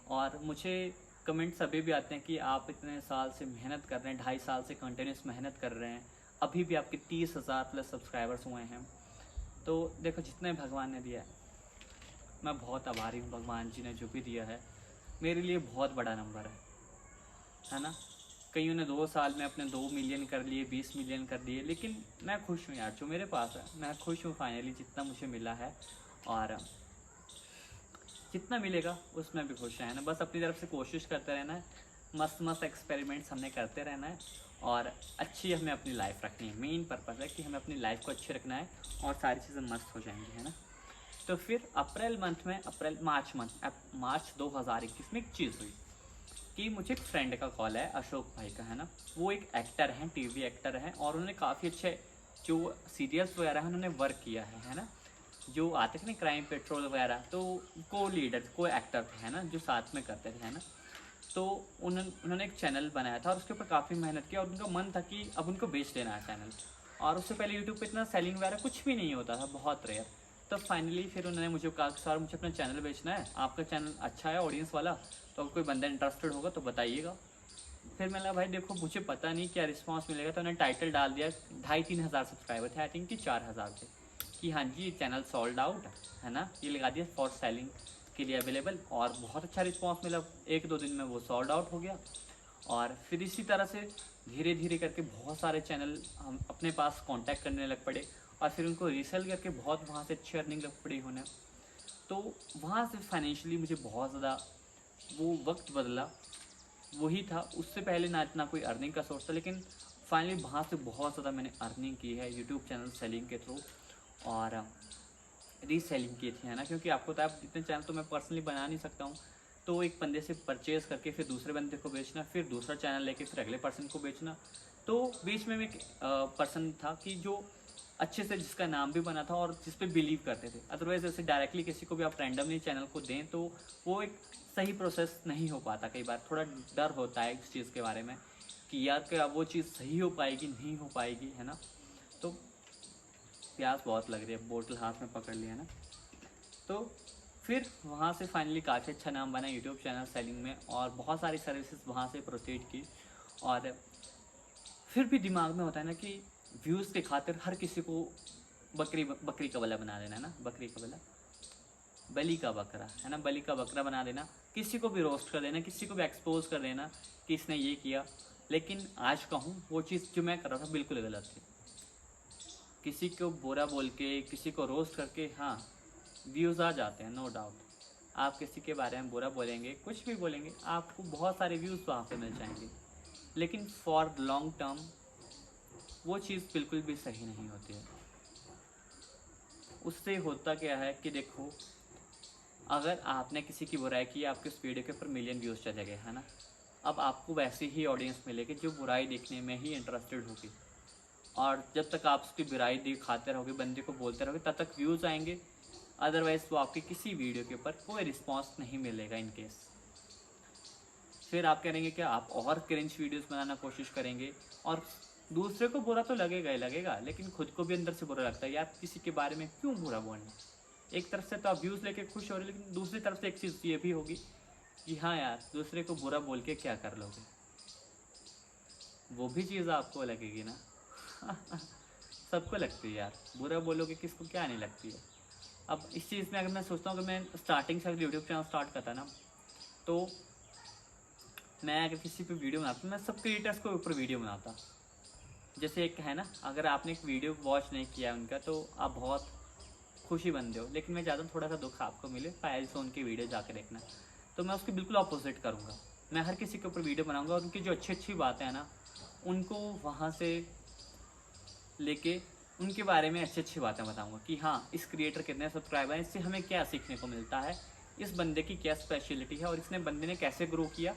और मुझे कमेंट्स अभी भी आते हैं कि आप इतने साल से मेहनत कर रहे हैं, 2.5 साल से कंटिन्यूस मेहनत कर रहे हैं, अभी भी आपके 30,000+ सब्सक्राइबर्स हुए हैं। तो देखो, जितने भगवान ने दिया है, मैं बहुत आभारी हूँ। भगवान जी ने जो भी दिया है मेरे लिए बहुत बड़ा नंबर है ना। कईयों ने 2 साल में अपने 2 मिलियन कर लिए, 20 मिलियन कर लिए, लेकिन मैं खुश हूँ यार जो मेरे पास है। मैं खुश हूँ फाइनली जितना मुझे मिला है, और जितना मिलेगा उसमें भी खुश रहना। बस अपनी तरफ से कोशिश करते रहना है, मस्त मस्त एक्सपेरिमेंट्स हमने करते रहना है, और अच्छी हमें अपनी लाइफ रखनी है। मेन पर्पज़ है कि हमें अपनी लाइफ को अच्छी रखना है और सारी चीज़ें मस्त हो जाएंगी, है ना। तो फिर मार्च 2021 में एक चीज़ हुई कि मुझे एक फ्रेंड का कॉल है, अशोक भाई का, है ना। वो एक एक्टर हैं, टीवी एक्टर हैं, और उन्होंने काफ़ी अच्छे जो सीरियल्स वगैरह हैं उन्होंने वर्क किया है ना। जो आते थे ना क्राइम पेट्रोल वगैरह, तो को एक्टर थे, है ना, जो साथ में करते थे, है ना। तो उन्होंने एक चैनल बनाया था और उसके ऊपर काफ़ी मेहनत की, और उनका मन था कि अब उनको बेच देना है चैनल। और उससे पहले यूट्यूब पे इतना सेलिंग वगैरह कुछ भी नहीं होता था, बहुत रेयर। तो फाइनली फिर उन्होंने मुझे कहा कि सर मुझे अपना चैनल बेचना है, आपका चैनल अच्छा है ऑडियंस वाला, तो अगर कोई बंदा इंटरेस्टेड होगा तो बताइएगा। फिर मैंने कहा भाई देखो मुझे पता नहीं क्या रिस्पांस मिलेगा, तो उन्होंने टाइटल डाल दिया, 2,500-3 हज़ार सब्सक्राइबर थे, आई थिंक कि 4,000 थे, कि हाँ जी ये चैनल सोल्ड आउट है ना, ये लगा दिया फॉर सेलिंग के लिए अवेलेबल। और बहुत अच्छा रिस्पांस मिला, 1-2 दिन में वो सोल्ड आउट हो गया। और फिर इसी तरह से धीरे धीरे करके बहुत सारे चैनल हम अपने पास कांटेक्ट करने लग पड़े, और फिर उनको रीसेल करके बहुत वहाँ से अच्छी अर्निंग लग पड़ी होने। तो वहाँ से फाइनेंशियली मुझे बहुत ज़्यादा वो वक्त बदला, वही था। उससे पहले ना इतना कोई अर्निंग का सोर्स था, लेकिन फाइनली वहाँ से बहुत ज़्यादा मैंने अर्निंग की है यूट्यूब चैनल सेलिंग के थ्रू, और रीसेलिंग की थी, है ना। क्योंकि आपको तो आप इतने चैनल तो मैं पर्सनली बना नहीं सकता हूँ, तो एक बंदे से परचेज़ करके फिर दूसरे बंदे को बेचना, फिर दूसरा चैनल लेके फिर अगले पर्सन को बेचना। तो बीच में एक पर्सन था कि जो अच्छे से जिसका नाम भी बना था और जिस पे बिलीव करते थे। अदरवाइज ऐसे डायरेक्टली किसी को भी आप रैंडमली चैनल को दें तो वो एक सही प्रोसेस नहीं हो पाता। कई बार थोड़ा डर होता है इस चीज़ के बारे में कि यार क्या वो चीज़ सही हो पाएगी नहीं हो पाएगी, है ना। तो प्यास बहुत लग रही है, बोतल हाथ में पकड़ लिया ना। तो फिर वहाँ से फाइनली काफ़ी अच्छा नाम बना यूट्यूब चैनल सेलिंग में, और बहुत सारी सर्विसेज वहाँ से प्रोसीड की। और फिर भी दिमाग में होता है ना कि व्यूज़ के खातिर हर किसी को बकरी का बला बना देना, है ना, बकरी का बला, बलि का बकरा, है ना, बलि का बकरा बना देना, किसी को भी रोस्ट कर देना, किसी को भी एक्सपोज कर देना कि इसने ये किया। लेकिन आज कहूँ वो चीज़ जो मैं कर रहा था बिल्कुल गलत थी। किसी को बुरा बोल के, किसी को रोस्ट करके, हाँ व्यूज़ आ जाते हैं, नो डाउट। आप किसी के बारे में बुरा बोलेंगे, कुछ भी बोलेंगे, आपको बहुत सारे व्यूज़ वहाँ पे मिल जाएंगे, लेकिन फॉर लॉन्ग टर्म वो चीज़ बिल्कुल भी सही नहीं होती है। उससे होता क्या है कि देखो, अगर आपने किसी की बुराई की, आपके उस वीडियो के ऊपर मिलियन व्यूज़ चले गए, है ना, अब आपको वैसे ही ऑडियंस मिलेगी जो बुराई देखने में ही इंटरेस्टेड होगी। और जब तक आप उसकी बुराई दिखाते रहोगे, बंदे को बोलते रहोगे, तब तक व्यूज़ आएंगे। अदरवाइज़ वो आपकी किसी वीडियो के ऊपर कोई रिस्पॉन्स नहीं मिलेगा इन केस। फिर आप करेंगे कि आप और क्रिंज वीडियोस बनाना कोशिश करेंगे, और दूसरे को बुरा तो लगेगा ही लगेगा, लेकिन खुद को भी अंदर से बुरा लगता है, यार किसी के बारे में क्यों बुरा बोलना। एक तरफ से तो आप व्यूज़ लेके खुश हो रहे, लेकिन दूसरी तरफ से एक चीज़ ये भी होगी कि हाँ यार दूसरे को बुरा बोल के क्या कर लोगे, वो भी चीज़ आपको लगेगी ना। सबको लगती है यार, बुरा बोलोगे किसको क्या नहीं लगती है। अब इस चीज़ में अगर मैं सोचता हूँ कि मैं स्टार्टिंग से अगर यूट्यूब चैनल स्टार्ट करता ना, तो मैं अगर किसी पे वीडियो बनाता, मैं सब क्रिएटर्स के ऊपर वीडियो बनाता। जैसे एक है ना, अगर आपने एक वीडियो वॉच नहीं किया उनका तो आप बहुत खुशी बनते हो, लेकिन मैं ज़्यादा थोड़ा सा दुख आपको मिले, पायल से उनकी वीडियो जाकर देखना। तो मैं उसकी बिल्कुल अपोजिट करूँगा, मैं हर किसी के ऊपर वीडियो बनाऊँगा, और उनकी जो अच्छी अच्छी बातें हैं ना उनको वहाँ से लेके उनके बारे में अच्छी अच्छी बातें बताऊँगा कि हाँ इस क्रिएटर कितने सब्सक्राइबर हैं, इससे हमें क्या सीखने को मिलता है, इस बंदे की क्या स्पेशलिटी है, और इसने बंदे ने कैसे ग्रो किया,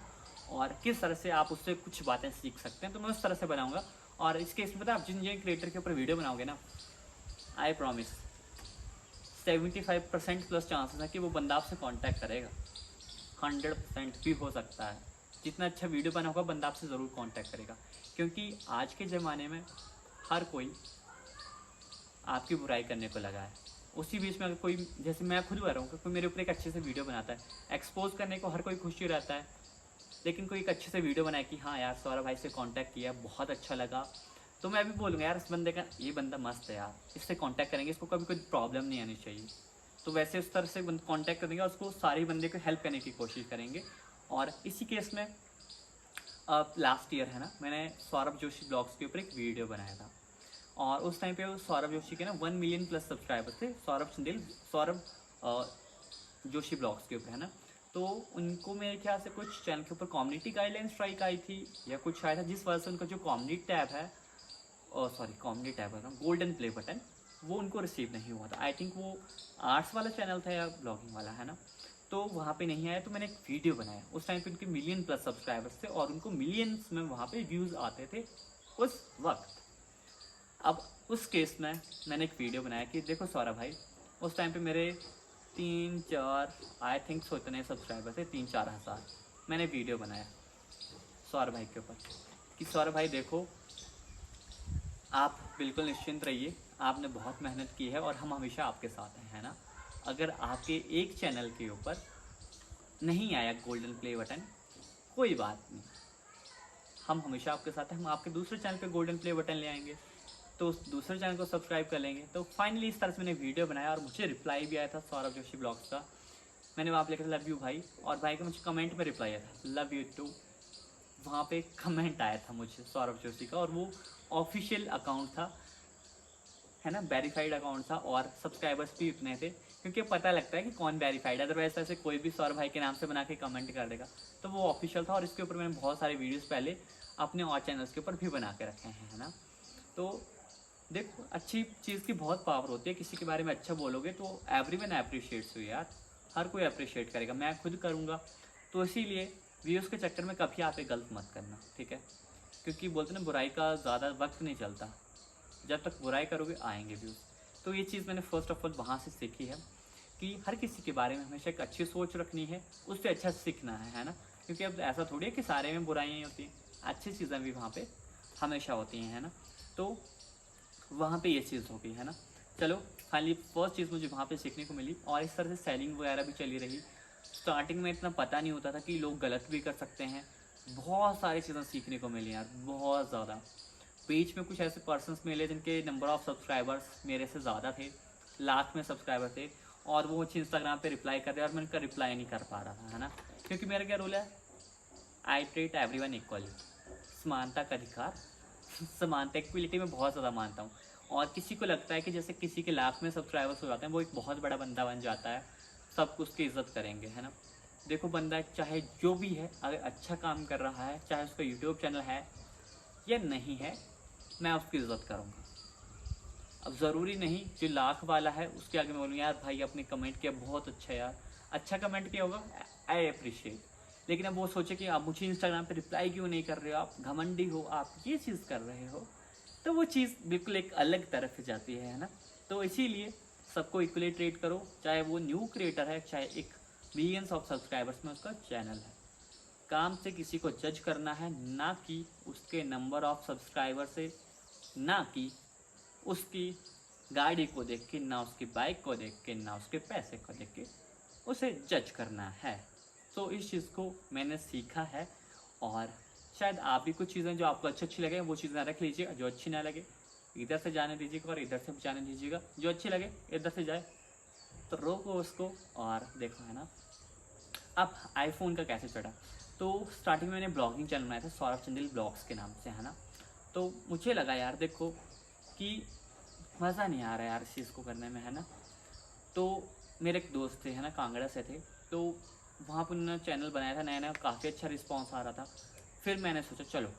और किस तरह से आप उससे कुछ बातें सीख सकते हैं। तो मैं उस तरह से बनाऊँगा। और इसके इसमें पता आप जिन जिन क्रिएटर के ऊपर वीडियो बनाओगे ना, आई प्रॉमिस 75% प्लस चांसेस है कि वो बंदा आपसे कांटेक्ट करेगा। 100% भी हो सकता है, जितना अच्छा वीडियो बना होगा बंदा आपसे ज़रूर कांटेक्ट करेगा। क्योंकि आज के ज़माने में हर कोई आपकी बुराई करने को लगा है। उसी बीच में अगर कोई, जैसे मैं खुद बता रहा हूँ, कोई मेरे ऊपर एक अच्छे से वीडियो बनाता है, एक्सपोज करने को हर कोई खुशी रहता है, लेकिन कोई एक अच्छे से वीडियो बनाए कि हाँ यार सौरभ भाई से कांटेक्ट किया, बहुत अच्छा लगा, तो मैं भी बोलूँगा यार इस बंदे का, ये बंदा मस्त है यार, इससे कांटेक्ट करेंगे, इसको कभी कोई प्रॉब्लम नहीं आनी चाहिए। तो वैसे उस तरह से कांटेक्ट करेंगे और उसको सारे बंदे को हेल्प करने की कोशिश करेंगे। और इसी केस में लास्ट ईयर है ना, मैंने सौरभ जोशी ब्लॉग्स के ऊपर एक वीडियो बनाया था, और उस टाइम पे वो सौरभ जोशी के ना 1 मिलियन प्लस सब्सक्राइबर थे, सौरभ जोशी ब्लॉग्स के ऊपर, है ना। तो उनको मेरे ख्याल से कुछ चैनल के ऊपर कम्युनिटी गाइडलाइन स्ट्राइक आई थी या कुछ आया था, जिस वजह से उनका जो कम्युनिटी टैब है, सॉरी कम्युनिटी टैब है गोल्डन प्ले बटन, वो उनको रिसीव नहीं हुआ था। आई थिंक वो आर्ट्स वाला चैनल था या ब्लॉगिंग वाला, है ना। तो वहाँ पे नहीं आया, तो मैंने एक वीडियो बनाया। उस टाइम पे उनके मिलियन प्लस सब्सक्राइबर्स थे और उनको मिलियंस में वहाँ पे व्यूज़ आते थे उस वक्त। अब उस केस में मैंने एक वीडियो बनाया कि देखो सौरभ भाई, उस टाइम पे मेरे 3-4 आई थिंक सो इतने सब्सक्राइबर थे, 3-4 हज़ार। मैंने वीडियो बनाया सौरभ भाई के ऊपर कि सौरभ भाई देखो, आप बिल्कुल निश्चिंत रहिए, आपने बहुत मेहनत की है और हम हमेशा आपके साथ हैं, है ना। अगर आपके एक चैनल के ऊपर नहीं आया गोल्डन प्ले बटन, कोई बात नहीं, हम हमेशा आपके साथ हैं, हम आपके दूसरे चैनल पे गोल्डन प्ले बटन ले आएंगे, तो उस दूसरे चैनल को सब्सक्राइब कर लेंगे। तो फाइनली इस तरह से मैंने वीडियो बनाया और मुझे रिप्लाई भी आया था सौरभ जोशी ब्लॉग्स का। मैंने वहाँ पे लिखा था लव यू भाई, और भाई का मुझे कमेंट में रिप्लाई आया था लव यू टू। वहाँ पे कमेंट आया था मुझे सौरभ जोशी का, और वो ऑफिशियल अकाउंट था, है ना, वेरीफाइड अकाउंट था, और सब्सक्राइबर्स भी उतने थे, क्योंकि पता लगता है कि कौन वेरीफाइड है। अदरवाइज ऐसे कोई भी सौरभ भाई के नाम से बना के कमेंट कर देगा। तो वो ऑफिशियल था, और इसके ऊपर मैंने बहुत सारे वीडियोस पहले अपने और चैनल्स के ऊपर भी बना के रखे हैं, है ना। तो देखो, अच्छी चीज़ की बहुत पावर होती है। किसी के बारे में अच्छा बोलोगे तो एवरीवन अप्रिशिएट्स यू यार, हर कोई अप्रिशिएट करेगा, मैं खुद करूँगा। तो इसीलिए व्यूज़ के चक्कर में कभी आप ये गलत मत करना, ठीक है। क्योंकि बोलते ना, बुराई का ज़्यादा वक्त नहीं चलता, जब तक बुराई करोगे आएंगे व्यूज़। तो ये चीज़ मैंने फर्स्ट ऑफ ऑल वहाँ से सीखी है कि हर किसी के बारे में हमेशा एक अच्छी सोच रखनी है, उससे अच्छा सीखना है ना। क्योंकि अब ऐसा थोड़ी है कि सारे में बुराइयाँ ही होती हैं, अच्छी चीज़ें भी वहाँ पे हमेशा होती हैं, है ना। तो वहाँ पे ये चीज़ होगी, है ना। चलो, खाली फर्स्ट चीज़ मुझे वहाँ पे सीखने को मिली, और इस तरह से सेलिंग वगैरह भी चली रही। स्टार्टिंग में इतना पता नहीं होता था कि लोग गलत भी कर सकते हैं। बहुत सारी चीज़ें सीखने को मिली यार, बहुत ज़्यादा। पेज में कुछ ऐसे पर्सन्स मिले जिनके नंबर ऑफ़ सब्सक्राइबर्स मेरे से ज़्यादा थे, लाख में सब्सक्राइबर थे, और वो मुझे इंस्टाग्राम पे रिप्लाई कर रहे, और मैं उनका रिप्लाई नहीं कर पा रहा था, है ना। क्योंकि मेरा क्या रूल है, आई ट्रीट एवरीवन इक्वली, समानता का अधिकार, समानता, इक्वलिटी में बहुत ज़्यादा मानता हूँ। और किसी को लगता है कि जैसे किसी के लाख में सब्सक्राइबर्स हो जाते हैं वो एक बहुत बड़ा बंदा बन जाता है, सब कुछ उसकी इज्जत करेंगे, है ना। देखो, बंदा चाहे जो भी है, अगर अच्छा काम कर रहा है, चाहे उसका यूट्यूब चैनल है या नहीं है, मैं उसकी इज्जत करूँगा। अब ज़रूरी नहीं जो लाख वाला है उसके आगे मैं बोलूँ यार भाई आपने कमेंट किया बहुत अच्छा, यार अच्छा कमेंट किया होगा, आई अप्रिशिएट। लेकिन अब वो सोचे कि आप मुझे इंस्टाग्राम पे रिप्लाई क्यों नहीं कर रहे हो, आप घमंडी हो, आप ये चीज़ कर रहे हो, तो वो चीज़ बिल्कुल एक अलग तरफ जाती है ना। तो इसीलिए सबको इक्वली ट्रीट करो, चाहे वो न्यू क्रिएटर है, चाहे एक मिलियंस ऑफ सब्सक्राइबर्स में उसका चैनल है। काम से किसी को जज करना है, ना कि उसके नंबर ऑफ सब्सक्राइबर से, ना कि उसकी गाड़ी को देख के, ना उसकी बाइक को देख के, ना उसके पैसे को देख के उसे जज करना है। तो इस चीज़ को मैंने सीखा है, और शायद आप भी कुछ चीज़ें जो आपको अच्छी लगे वो चीज़ें रख लीजिएगा, जो अच्छी ना लगे इधर से जाने दीजिएगा और इधर से जाने दीजिएगा। जो अच्छी लगे इधर से जाए तो रोको उसको और देखो, है ना। अब आईफोन का कैसे चढ़ा, तो स्टार्टिंग में मैंने ब्लॉगिंग चैनल बनाया था सौरभ चंदेल ब्लॉग्स के नाम से, है ना। तो मुझे लगा यार देखो कि मज़ा नहीं आ रहा यार इस चीज़ को करने में, है ना। तो मेरे एक दोस्त थे, है ना, कांगड़ा से थे, तो वहाँ पर उन्होंने चैनल बनाया था नया नया, काफ़ी अच्छा रिस्पांस आ रहा था। फिर मैंने सोचा चलो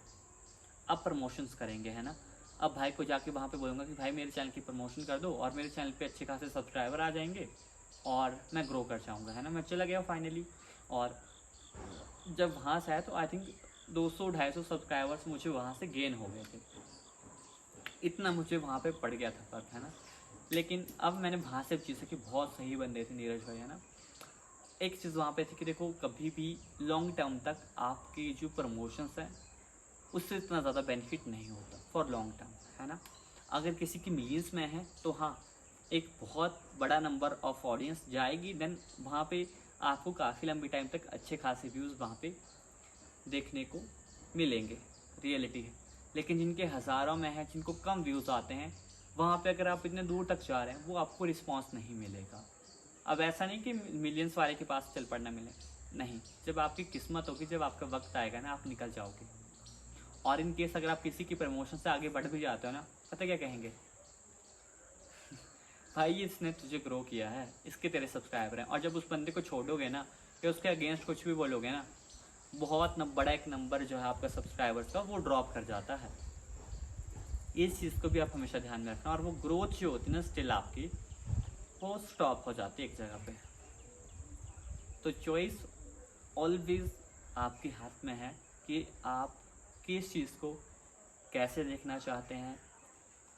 अब प्रमोशंस करेंगे, है ना। अब भाई को जाके वहाँ पे बोलूँगा कि भाई मेरे चैनल की प्रमोशन कर दो, और मेरे चैनल पे अच्छे खासे सब्सक्राइबर आ जाएंगे और मैं ग्रो कर जाऊँगा, है ना। मैं चला गया फाइनली, और जब वहाँ से आया तो आई थिंक 200-250 सब्सक्राइबर्स मुझे वहाँ से गेन हो गए थे। इतना मुझे वहाँ पे पड़ गया था फर्क, है ना। लेकिन अब मैंने वहाँ से चीज़ें कि बहुत सही बंदे थे नीरज भाई, है ना। एक चीज़ वहाँ पे थी कि देखो कभी भी लॉन्ग टर्म तक आपकी जो प्रमोशंस हैं उससे इतना ज़्यादा बेनिफिट नहीं होता फॉर लॉन्ग टर्म, है ना। अगर किसी की मिलियंस में है तो हाँ, एक बहुत बड़ा नंबर ऑफ ऑडियंस जाएगी, देन वहाँ पे आपको काफ़ी लंबी टाइम तक अच्छे खासे व्यूज़ वहाँ पे देखने को मिलेंगे, रियलिटी है। लेकिन जिनके हज़ारों में है, जिनको कम व्यूज़ आते हैं, वहाँ पे अगर आप इतने दूर तक जा रहे हैं वो आपको रिस्पांस नहीं मिलेगा। अब ऐसा नहीं कि मिलियंस वाले के पास चल पड़ना मिले, नहीं, जब आपकी किस्मत होगी, जब आपका वक्त आएगा ना, आप निकल जाओगे। और इन केस अगर आप किसी की प्रमोशन से आगे बढ़ भी जाते हो ना, पता क्या कहेंगे भाई इसने तुझे ग्रो किया है, इसके तेरे सब्सक्राइबर हैं, और जब उस बंदे को छोड़ोगे ना या उसके अगेंस्ट कुछ भी बोलोगे ना, बहुत बड़ा एक नंबर जो है आपका सब्सक्राइबर्स का वो ड्रॉप कर जाता है। इस चीज़ को भी आप हमेशा ध्यान में रखना, और वो ग्रोथ जो होती है ना स्टिल आपकी, वो स्टॉप हो जाती है एक जगह पे। तो चॉइस ऑलवेज आपके हाथ में है कि आप किस चीज़ को कैसे देखना चाहते हैं,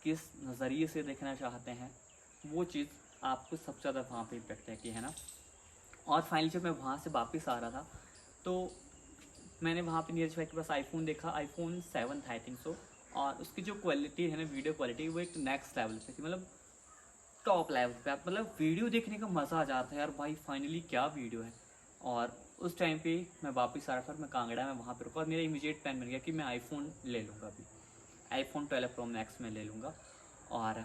किस नज़रिए से देखना चाहते हैं, वो चीज़ आपको सबसे ज़्यादा वहाँ पे इम्पेक्ट है कि है ना। और फाइनली जब मैं वहाँ से वापस आ रहा था तो मैंने वहाँ पे नीरज भाई के पास आईफोन देखा, आईफोन 7 था आई थिंक सो, और उसकी जो क्वालिटी है ना, वीडियो क्वालिटी, वो एक नेक्स्ट लेवल पे थी, मतलब टॉप लेवल पे। आप मतलब वीडियो देखने का मज़ा आ जाता है यार, भाई फाइनली क्या वीडियो है। और उस टाइम पे मैं वापस आ रहा था, मैं कांगड़ा में वहाँ पे रुका, और मेरा इमीडिएट प्लान बन गया कि मैं आईफोन ले लूँगा अभी, आईफोन 12 प्रो मैक्स में ले लूँगा। और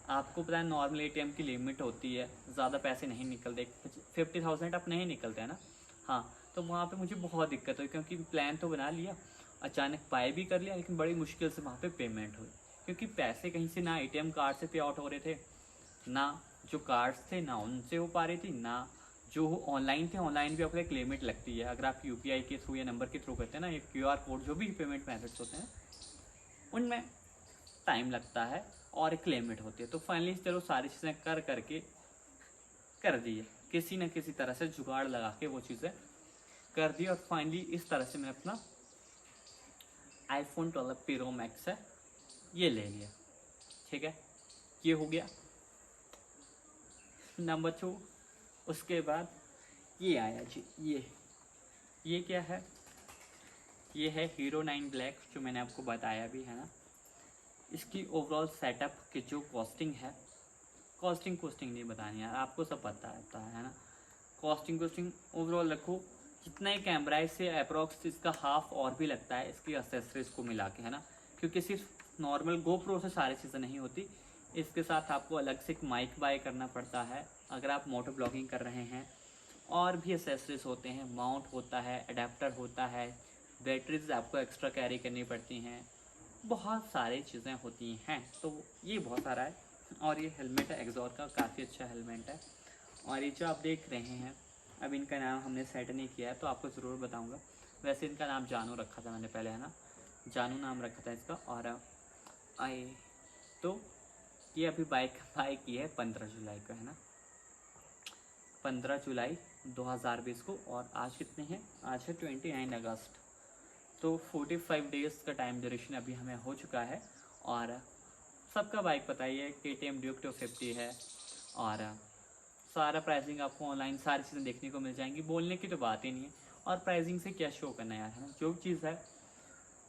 आपको पता है नॉर्मल एटीएम की लिमिट होती है, ज़्यादा पैसे नहीं निकलते, 50,000 अब नहीं निकलते हैं ना। हाँ, तो वहाँ पे मुझे बहुत दिक्कत हुई, क्योंकि प्लान तो बना लिया, अचानक पाए भी कर लिया, लेकिन बड़ी मुश्किल से वहाँ पे पेमेंट हुई, क्योंकि पैसे कहीं से ना एटीएम कार्ड से पे आउट हो रहे थे, ना जो कार्ड्स थे ना उनसे हो पा रही थी, ना जो ऑनलाइन थे। ऑनलाइन भी आपको एक लिमिट लगती है, अगर आप यूपीआई के थ्रू या नंबर के थ्रू करते हैं ना, ये क्यूआर कोड जो भी पेमेंट मेथड्स होते हैं उनमें टाइम लगता है और एक लिमिट होती है। तो फाइनली चलो सारी चीज़ें कर करके कर दी है, किसी न किसी तरह से जुगाड़ लगा के वो चीज़ें कर दी, और फाइनली इस तरह से मैंने अपना आईफोन 12 प्रो मैक्स है ये ले लिया। ठीक है, ये हो गया नंबर 2। उसके बाद ये आया जी, ये क्या है, ये है हीरो 9 ब्लैक, जो मैंने आपको बताया भी है ना। इसकी ओवरऑल सेटअप की जो कॉस्टिंग है, कॉस्टिंग नहीं बतानी यार, आपको सब पता है ना। कॉस्टिंग ओवरऑल रखो, जितना ही कैमरा है इससे अप्रॉक्स इसका हाफ और भी लगता है इसकी एक्सेसरीज को मिला के, है ना। क्योंकि सिर्फ नॉर्मल गोप्रो से सारी चीज़ें नहीं होती, इसके साथ आपको अलग से एक माइक बाय करना पड़ता है अगर आप मोटो ब्लॉगिंग कर रहे हैं, और भी एक्सेसरीज होते हैं, माउंट होता है, अडेप्टर होता है, बैटरीज आपको एक्स्ट्रा कैरी करनी पड़ती हैं, बहुत सारी चीज़ें होती हैं। तो ये बहुत सारा है। और ये हेलमेट है एक्सॉर का, काफ़ी अच्छा हेलमेट है। और ये जो आप देख रहे हैं, अब इनका नाम हमने सेट नहीं किया है तो आपको ज़रूर बताऊंगा। वैसे इनका नाम जानू रखा था मैंने पहले, है ना, जानू नाम रखा था इसका। और आए तो ये अभी बाइक की है 15 जुलाई को, है ना, 15 जुलाई 2020 को। और आज कितने हैं, आज है 29 अगस्त। तो 45 डेज़ का टाइम ड्यूरेशन अभी हमें हो चुका है। और सबका बाइक पता ही है, KTM ड्यूक 250 है। और सारा प्राइसिंग आपको ऑनलाइन सारी चीज़ें देखने को मिल जाएंगी, बोलने की तो बात ही नहीं है। और प्राइसिंग से क्या शो करना यार, है ना, जो चीज़ है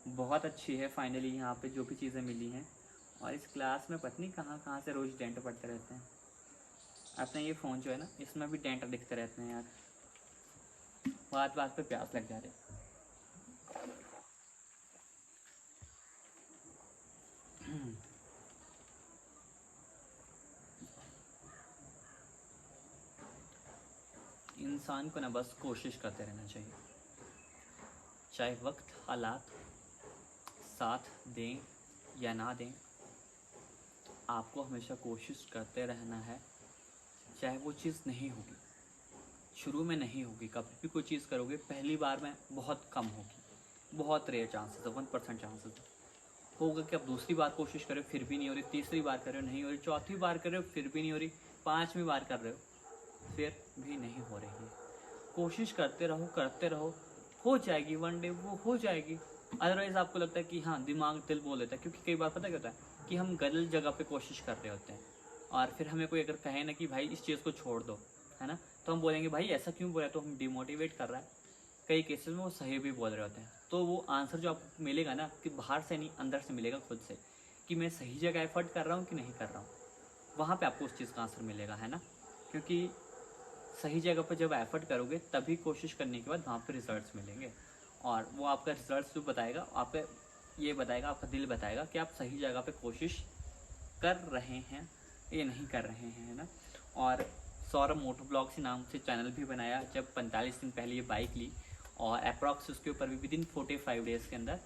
बहुत अच्छी है। फाइनली यहाँ पे जो भी चीज़ें मिली हैं, और इस क्लास में पता नहीं कहाँ से रोज़ डेंट पड़ते रहते हैं। अपना ये फ़ोन जो है ना, इसमें भी डेंट दिखते रहते हैं यार, बात पे प्यास लग जा रही है। इंसान को ना बस कोशिश करते रहना चाहिए, चाहे वक्त हालात साथ दें या ना दें, आपको हमेशा कोशिश करते रहना है। चाहे वो चीज़ नहीं होगी, शुरू में नहीं होगी, कभी भी कोई चीज़ करोगे पहली बार में बहुत कम होगी, बहुत रेयर चांसेस है, 1% चांसेस होगा कि आप दूसरी बार कोशिश करें फिर भी नहीं हो रही, तीसरी बार कर रहे हो नहीं हो रही, चौथी बार कर रहे हो फिर भी नहीं हो रही, 5वीं बार कर रहे हो फिर भी नहीं हो रही है। कोशिश करते रहो, हो जाएगी, वन डे वो हो जाएगी। अदरवाइज़ आपको लगता है कि हाँ, दिमाग दिल बोल देता है, क्योंकि कई बार पता क्या होता है कि हम गलत जगह पे कोशिश कर रहे होते हैं, और फिर हमें कोई अगर कहे ना कि भाई इस चीज़ को छोड़ दो, है ना, तो हम बोलेंगे भाई ऐसा क्यों बोला, तो हम डिमोटिवेट कर रहा है। कई केसेस में वो सही भी बोल रहे होते हैं, तो वो आंसर जो आपको मिलेगा ना, कि बाहर से नहीं अंदर से मिलेगा, खुद से, कि मैं सही जगह एफर्ट कर रहा हूँ कि नहीं कर रहा हूँ, वहाँ पे आपको उस चीज़ का आंसर मिलेगा, है ना। क्योंकि सही जगह पर जब एफर्ट करोगे तभी कोशिश करने के बाद वहाँ पे रिजल्ट्स मिलेंगे, और वो आपका रिजल्ट्स जो बताएगा, आपका ये बताएगा, आपका दिल बताएगा कि आप सही जगह पे कोशिश कर रहे हैं या नहीं कर रहे हैं, है ना। और सौरभ मोटो ब्लॉग से नाम से चैनल भी बनाया जब 45 दिन पहले ये बाइक ली, और अप्रॉक्स उसके ऊपर भी विदिन 45 डेज़ के अंदर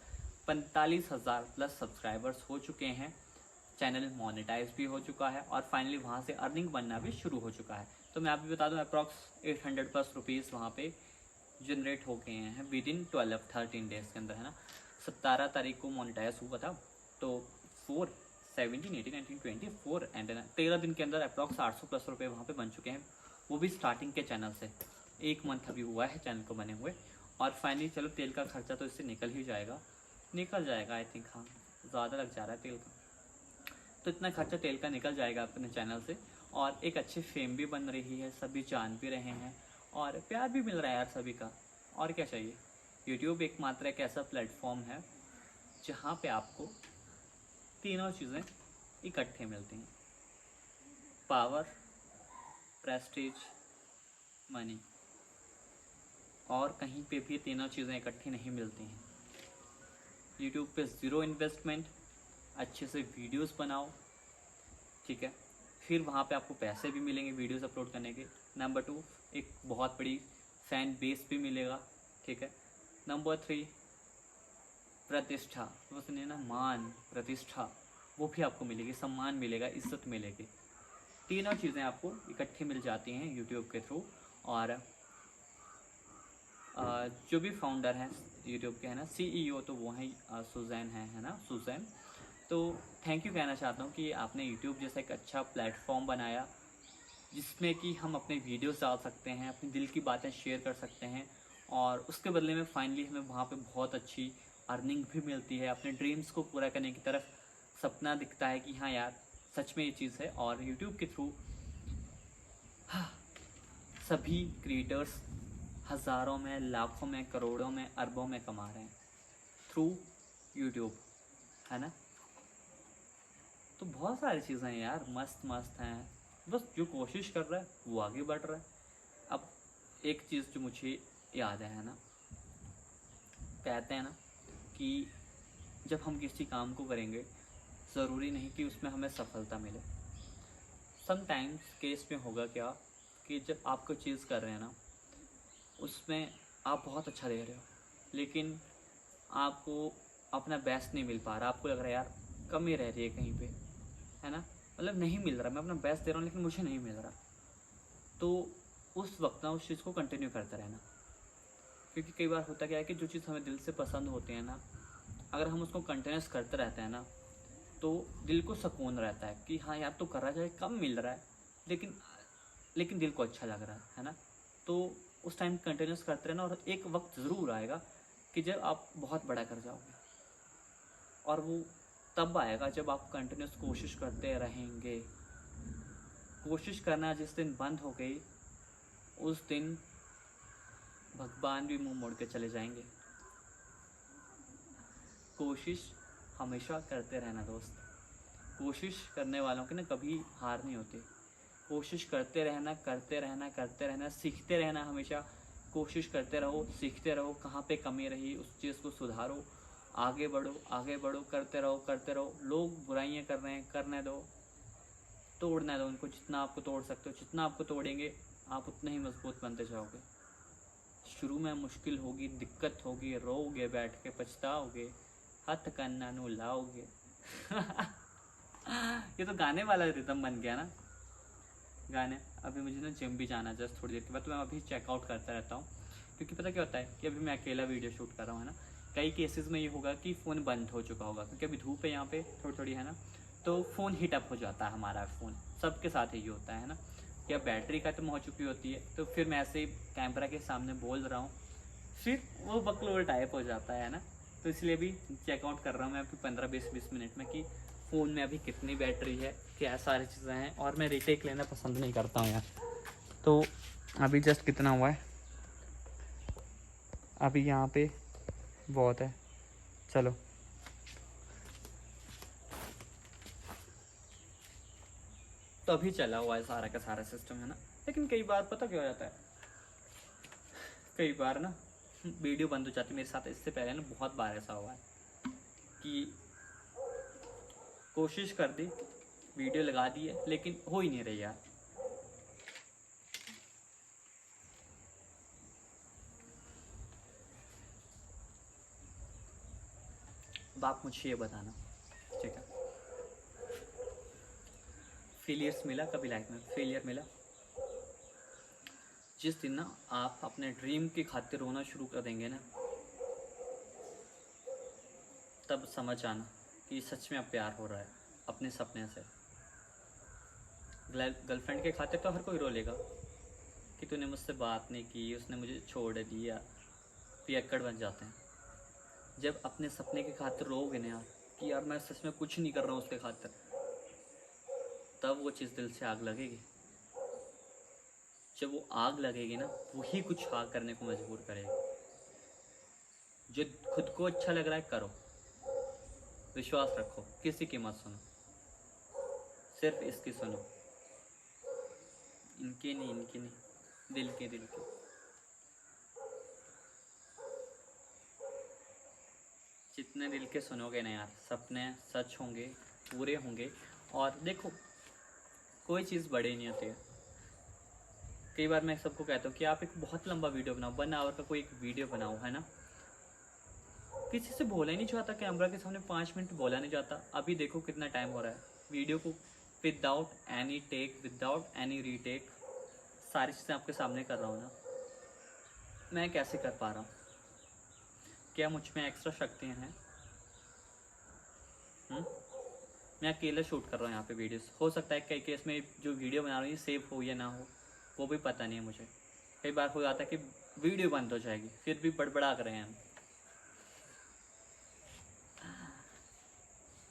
45,000 प्लस सब्सक्राइबर्स हो चुके हैं। चैनल मोनेटाइज भी हो चुका है और फाइनली वहाँ से अर्निंग बनना भी शुरू हो चुका है। तो मैं आप भी बता दूँ अप्रॉक्स 800+ रुपीज़ वहाँ पे जनरेट हो गए हैं विद इन 12-13 डेज़ के अंदर, है ना। 17 तारीख को मोनेटाइज हुआ था, तो 4 17 18 19 20 4 एंड 13 दिन के अंदर अप्रॉक्स 800+ रुपये वहाँ पे बन चुके हैं, वो भी स्टार्टिंग के चैनल से। 1 मंथ अभी हुआ है चैनल को बने हुए, और फाइनली चलो तेल का खर्चा तो इससे निकल ही जाएगा, निकल जाएगा आई थिंक। हाँ, ज़्यादा लग जा रहा है तेल का, तो इतना खर्चा तेल का निकल जाएगा अपने चैनल से, और एक अच्छी फेम भी बन रही है, सभी जान भी रहे हैं और प्यार भी मिल रहा है यार सभी का, और क्या चाहिए। यूट्यूब एकमात्र एक ऐसा प्लेटफॉर्म है जहाँ पे आपको तीनों चीज़ें इकट्ठे मिलती हैं, पावर, प्रेस्टीज, मनी, और कहीं पे भी तीनों चीज़ें इकट्ठी नहीं मिलती हैं। यूट्यूब पे ज़ीरो इन्वेस्टमेंट, अच्छे से वीडियोस बनाओ, ठीक है, फिर वहाँ पे आपको पैसे भी मिलेंगे वीडियोस अपलोड करने के। नंबर 2, एक बहुत बड़ी फैन बेस भी मिलेगा, ठीक है। नंबर 3, प्रतिष्ठा, वो सुनिए ना, मान, प्रतिष्ठा, वो भी आपको मिलेगी, सम्मान मिलेगा, इज्जत मिलेगी। तीनों चीज़ें आपको इकट्ठी मिल जाती हैं यूट्यूब के थ्रू। और जो भी फाउंडर हैं यूट्यूब के, है ना, CEO, तो वो हैं सुजैन है ना, सुजैन। तो थैंक यू कहना चाहता हूँ कि आपने यूट्यूब जैसा एक अच्छा प्लेटफॉर्म बनाया जिसमें कि हम अपने वीडियोस डाल सकते हैं, अपनी दिल की बातें शेयर कर सकते हैं, और उसके बदले में फाइनली हमें वहाँ पे बहुत अच्छी अर्निंग भी मिलती है। अपने ड्रीम्स को पूरा करने की तरफ सपना दिखता है कि हाँ यार सच में ये चीज़ है। और यूट्यूब के थ्रू सभी क्रिएटर्स हज़ारों में, लाखों में, करोड़ों में, अरबों में कमा रहे हैं थ्रू यूट्यूब, है ना। तो बहुत सारी चीज़ें हैं यार, मस्त मस्त हैं, बस जो कोशिश कर रहा है वो आगे बढ़ रहा है। अब एक चीज़ जो मुझे याद है ना, कहते हैं ना कि जब हम किसी काम को करेंगे ज़रूरी नहीं कि उसमें हमें सफलता मिले। समटाइम्स केस में होगा क्या कि जब आप कोई चीज़ कर रहे हैं ना, उसमें आप बहुत अच्छा दे रहे हो, लेकिन आपको अपना बेस्ट नहीं मिल पा रहा, आपको लग रहा है यार कमी रह रही है कहीं पे, है ना, मतलब नहीं मिल रहा, मैं अपना बेस्ट दे रहा हूँ लेकिन मुझे नहीं मिल रहा। तो उस वक्त ना उस चीज़ को कंटिन्यू करते रहना, क्योंकि कई बार होता क्या है कि जो चीज़ हमें दिल से पसंद होती है ना, अगर हम उसको कंटिन्यूस करते रहते हैं ना, तो दिल को सुकून रहता है कि हाँ यार तो कर रहा, चाहे कम मिल रहा है लेकिन लेकिन दिल को अच्छा लग रहा है ना। तो उस टाइम कंटिन्यूस करते रहना, और एक वक्त ज़रूर आएगा कि जब आप बहुत बड़ा कर जाओगे, और वो तब आएगा जब आप कंटिन्यूस कोशिश करते रहेंगे। कोशिश करना जिस दिन बंद हो गई, उस दिन भगवान भी मुंह मोड़ के चले जाएंगे। कोशिश हमेशा करते रहना दोस्त, कोशिश करने वालों की ना कभी हार नहीं होती। कोशिश करते रहना, करते रहना, करते रहना, सीखते रहना, हमेशा कोशिश करते रहो, सीखते रहो, कहाँ पे कमी रही उस चीज़ को सुधारो, आगे बढ़ो, आगे बढ़ो, करते रहो, करते रहो। लोग बुराइयाँ कर रहे हैं, करने दो, तोड़ने दो उनको, जितना आपको तोड़ सकते हो। जितना आपको तोड़ेंगे आप उतना ही मजबूत बनते जाओगे। शुरू में मुश्किल होगी, दिक्कत होगी, रोओगे, बैठ के पछताओगे, हथ कन्ना नू लाओगे। ये तो गाने वाला रिदम बन गया ना, गाने। अभी मुझे ना जिम भी जाना है जस्ट थोड़ी देर के बाद, तो मैं अभी चेकआउट करता रहता हूँ, क्योंकि पता क्या होता है कि अभी मैं अकेला वीडियो शूट कर रहा हूँ, है ना। कई केसेस में ये होगा कि फ़ोन बंद हो चुका होगा, क्योंकि अभी धूप है यहाँ पे थोड़ी थोड़ी, है ना, तो फ़ोन हीट अप हो जाता है हमारा फ़ोन, सबके साथ यही होता है ना, या बैटरी खत्म हो चुकी होती है, तो फिर मैं ऐसे ही कैमरा के सामने बोल रहा हूँ, फिर वो बकलोल टाइप हो जाता है ना। तो इसलिए भी चेकआउट कर रहा हूँ मैं अभी 15-20 मिनट में कि फ़ोन में अभी कितनी बैटरी है, क्या सारी चीज़ें हैं। और मैं रीटेक लेना पसंद नहीं करता हूँ यार। तो अभी जस्ट कितना हुआ है, अभी यहाँ पे बहुत है, चलो। तो अभी चला हुआ है सारा का सारा सिस्टम, है ना। लेकिन कई बार पता क्या हो जाता है, कई बार ना वीडियो बंद हो जाती है। मेरे साथ इससे पहले ना बहुत बार ऐसा हुआ है कि कोशिश कर दी, वीडियो लगा दी है, लेकिन हो ही नहीं रही यार। अब आप मुझे ये बताना, ठीक है, फेलियर्स मिला, कभी लाइफ में फेलियर मिला, जिस दिन ना आप अपने ड्रीम की खातिर रोना शुरू कर देंगे ना, तब समझ आना कि सच में अब प्यार हो रहा है अपने सपने से। गर्लफ्रेंड के खातिर तो हर कोई रो लेगा कि तूने मुझसे बात नहीं की, उसने मुझे छोड़ दिया, पियक्कड़ बन जाते हैं। जब अपने सपने के खातिर रोओगे ना यार कि यार मैं सच में कुछ नहीं कर रहा हूँ उसके खातिर, तब वो चीज़ दिल से आग लगेगी। जब वो आग लगेगी ना, वही कुछ आग करने को मजबूर करेगी। जो खुद को अच्छा लग रहा है करो, विश्वास रखो, किसी की मत सुनो, सिर्फ इसकी सुनो, इनकी नहीं, दिल की। जितने दिल के सुनोगे ना यार, सपने सच होंगे, पूरे होंगे। और देखो, कोई चीज़ बड़ी नहीं होती है। कई बार मैं सबको कहता हूँ कि आप एक बहुत लंबा वीडियो बनाओ, 1 आवर का कोई एक वीडियो बनाओ, है ना। किसी से बोला ही नहीं चाहता, कैमरा के सामने 5 मिनट बोला नहीं जाता। अभी देखो कितना टाइम हो रहा है वीडियो को, without any take, without any retake, सारी चीज़ें आपके सामने कर रहा हूँ ना। मैं कैसे कर पा रहा हूँ? क्या मुझ में एक्स्ट्रा शक्तियाँ हैं? मैं अकेला शूट कर रहा हूँ यहाँ पे वीडियोस। हो सकता है कई केस में जो वीडियो बना रहा हूँ ये सेव हो या ना हो, वो भी पता नहीं है मुझे। कई बार हो जाता है कि वीडियो बंद हो जाएगी, फिर भी बड़बड़ा कर रहे हैं हम।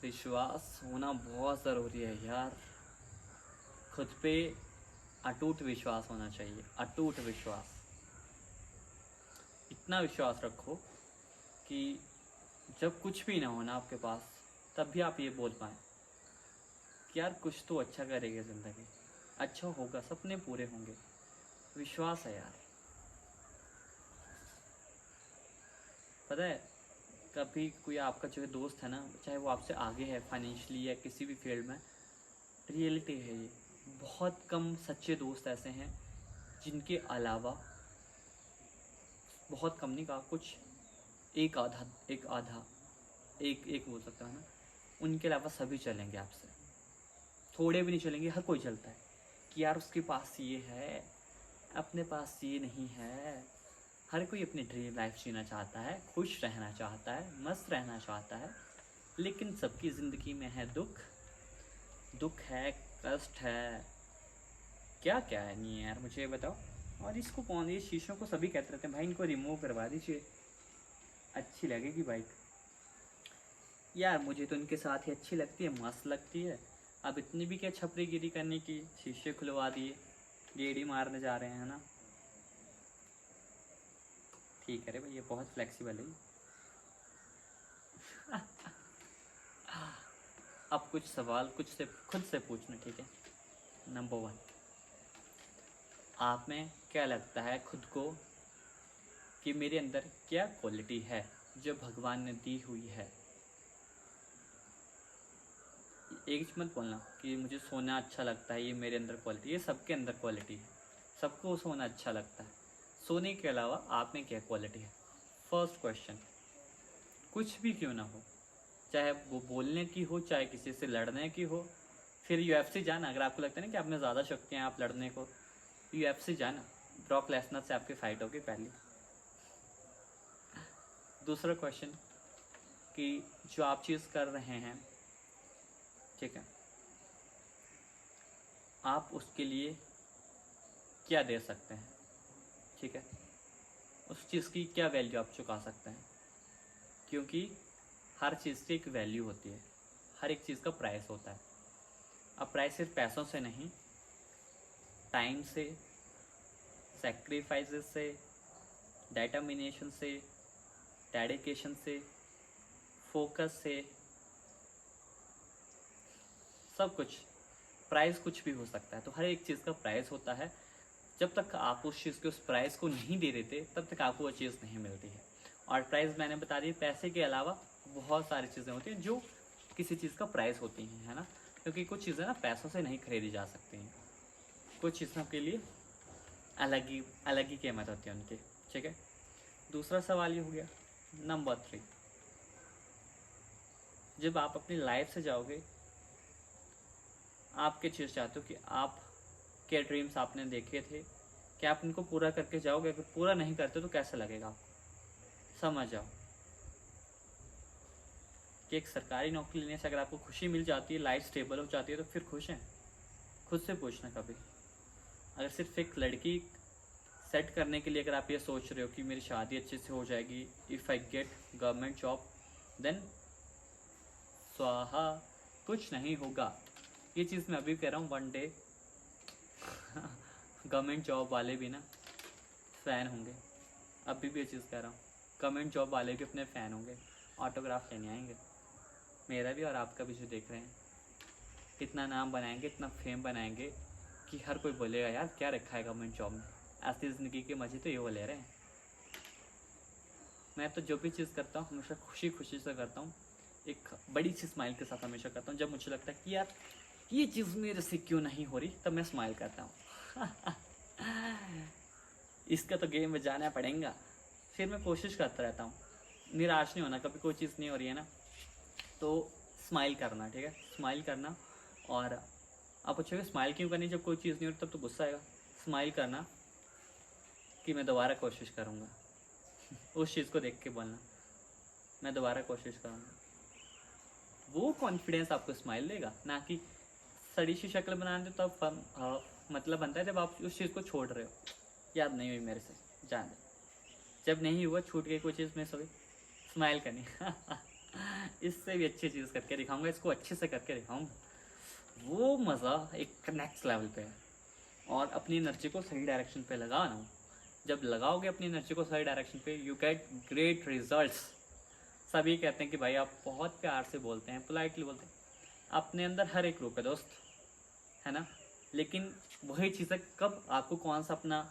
विश्वास होना बहुत ज़रूरी है यार। खुद पे अटूट विश्वास होना चाहिए, अटूट विश्वास। इतना विश्वास रखो कि जब कुछ भी ना हो ना आपके पास, तब भी आप ये बोल पाएँ कि यार कुछ तो अच्छा करेगी ज़िंदगी, अच्छा होगा, सपने पूरे होंगे। विश्वास है यार। पता है, कभी कोई आपका जो दोस्त है ना, चाहे वो आपसे आगे है फाइनेंशियली या किसी भी फील्ड में, रियलिटी है ये, बहुत कम सच्चे दोस्त ऐसे हैं जिनके अलावा, बहुत कम नहीं कहा, कुछ एक आधा एक बोल सकता है ना, उनके अलावा सभी चलेंगे आपसे। थोड़े भी नहीं चलेंगे, हर कोई चलता है कि यार उसके पास ये है, अपने पास ये नहीं है। हर कोई अपनी ड्रीम लाइफ जीना चाहता है, खुश रहना चाहता है, मस्त रहना चाहता है, लेकिन सबकी ज़िंदगी में है दुख, दुख है, कष्ट है, क्या क्या है नहीं है यार, मुझे बताओ। और इसको कौन, ये शीशों को सभी कहते रहते हैं भाई, इनको रिमूव करवा दीजिए, अच्छी लगेगी बाइक। यार मुझे तो इनके साथ ही अच्छी लगती है, मस्त लगती है। अब इतनी भी क्या छपरी गिरी करने की, शीशे खुलवा दिए, गेड़ी मारने जा रहे हैं ना। ठीक है रे भाई, ये बहुत फ्लेक्सिबल है। अब कुछ सवाल कुछ से खुद से पूछना, ठीक है। नंबर 1, आप में क्या लगता है खुद को कि मेरे अंदर क्या क्वालिटी है जो भगवान ने दी हुई है? एक चीज मत बोलना कि मुझे सोना अच्छा लगता है, ये मेरे अंदर क्वालिटी। ये सबके अंदर क्वालिटी है, सबको सोना अच्छा लगता है। सोने के अलावा आप में क्या क्वालिटी है? First question. कुछ भी क्यों ना हो, चाहे वो बोलने की हो, चाहे किसी से लड़ने की हो। फिर UFC जाना, अगर आपको लगता है ना कि आप में ज़्यादा शक्तियाँ आप लड़ने को, UFC जाना, ब्रॉक लेसनर से आपकी फ़ाइट होगी पहली। दूसरा क्वेश्चन कि जो आप चीज़ कर रहे हैं, ठीक है, आप उसके लिए क्या दे सकते हैं, ठीक है, उस चीज़ की क्या वैल्यू आप चुका सकते हैं। क्योंकि हर चीज़ की एक वैल्यू होती है, हर एक चीज़ का प्राइस होता है। अब प्राइस सिर्फ पैसों से नहीं, टाइम से, सेक्रीफाइसेस से, डेटर्मिनेशन से, डेडिकेशन से, फोकस से, सब कुछ। प्राइस कुछ भी हो सकता है, तो हर एक चीज़ का प्राइस होता है। जब तक आप उस चीज़ के उस प्राइस को नहीं दे देते, तब तक आपको वो चीज़ नहीं मिलती है। और प्राइस मैंने बता दी, पैसे के अलावा बहुत सारी चीज़ें होती हैं जो किसी चीज़ का प्राइस होती हैं, है ना। क्योंकि कुछ चीज़ें ना पैसों से नहीं खरीदी जा सकती हैं, कुछ चीज़ों के लिए अलग ही कीमत होती है उनकी, ठीक है। दूसरा सवाल ये हो गया। नंबर 3, जब आप अपनी लाइफ से जाओगे आपके चीज़ चाहते हो कि आप के ड्रीम्स आपने देखे थे कि आप उनको पूरा करके जाओगे। अगर पूरा नहीं करते तो कैसा लगेगा आपको, समझ जाओ कि एक सरकारी नौकरी लेने से अगर आपको खुशी मिल जाती है, लाइफ स्टेबल हो जाती है, तो फिर खुश हैं? खुद से पूछना कभी। अगर सिर्फ एक लड़की सेट करने के लिए अगर आप ये सोच रहे हो कि मेरी शादी अच्छे से हो जाएगी if I get government job, then स्वाहा, कुछ नहीं होगा। ये चीज़ मैं अभी कह रहा हूँ, वन डे गवर्नमेंट जॉब वाले भी ना फ़ैन होंगे। अभी भी ये चीज़ कह रहा हूँ, गवर्नमेंट जॉब वाले भी अपने फ़ैन होंगे, ऑटोग्राफ लेने आएंगे, मेरा भी और आपका भी जो देख रहे हैं। इतना नाम बनाएंगे, इतना फेम बनाएंगे कि हर कोई बोलेगा यार क्या रखा है गवर्नमेंट जॉब में, ऐसी ज़िंदगी के मज़े तो ये वो ले रहे हैं। मैं तो जो भी चीज़ करता हूँ हमेशा खुशी खुशी से करता हूँ, एक बड़ी सी स्माइल के साथ हमेशा करता हूँ। जब मुझे लगता है कि यार ये चीज़ मेरे से क्यों नहीं हो रही, तब मैं स्माइल करता हूँ। इसका तो गेम में जाना पड़ेगा। फिर मैं कोशिश करता रहता हूँ, निराश नहीं होना। कभी कोई चीज़ नहीं हो रही है ना, तो स्माइल करना, ठीक है, स्माइल करना। और आप पूछोगे स्माइल क्यों करनी, जब कोई चीज़ नहीं हो रही तब तो गुस्सा आएगा। स्माइल करना कि मैं दोबारा कोशिश करूँगा। उस चीज़ को देख के बोलना मैं दोबारा कोशिश करूँगा। वो कॉन्फिडेंस आपको स्माइल देगा, ना कि सड़ी सी शक्ल बना दे। तब मतलब बनता है जब आप उस चीज़ को छोड़ रहे हो, याद नहीं हुई मेरे से, जान दे। जब नहीं हुआ, छूट गई कोई चीज़ मिस हो गई, स्माइल करनी। इससे भी अच्छी चीज़ करके दिखाऊंगा, इसको अच्छे से करके दिखाऊंगा। वो मज़ा एक नेक्स्ट लेवल पे है। और अपनी एनर्जी को सही डायरेक्शन पे लगाना। जब लगाओगे अपनी एनर्जी को सही डायरेक्शन पे, यू गेट ग्रेट रिजल्ट्स। सभी कहते हैं कि भाई आप बहुत प्यार से बोलते हैं, पोलाइटली बोलते हैं। अपने अंदर हर एक रूप है दोस्त, है ना। लेकिन वही चीज़ है, कब आपको कौन सा अपना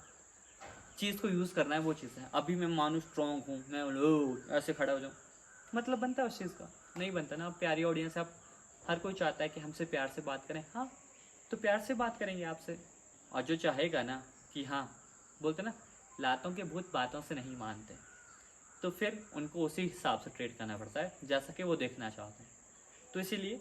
चीज़ को यूज़ करना है, वो चीज़ है। अभी मैं मानूँ स्ट्रॉन्ग हूँ, मैं ऐसे खड़ा हो जाऊँ, मतलब बनता है उस चीज़ का? नहीं बनता ना। प्यारी ऑडियंस है, आप हर कोई चाहता है कि हमसे प्यार से बात करें। हाँ, तो प्यार से बात करेंगे आपसे। और जो चाहेगा ना कि हाँ, बोलते ना लातों के भूत बातों से नहीं मानते, तो फिर उनको उसी हिसाब से ट्रीट करना पड़ता है जैसा कि वो देखना चाहते हैं। तो इसीलिए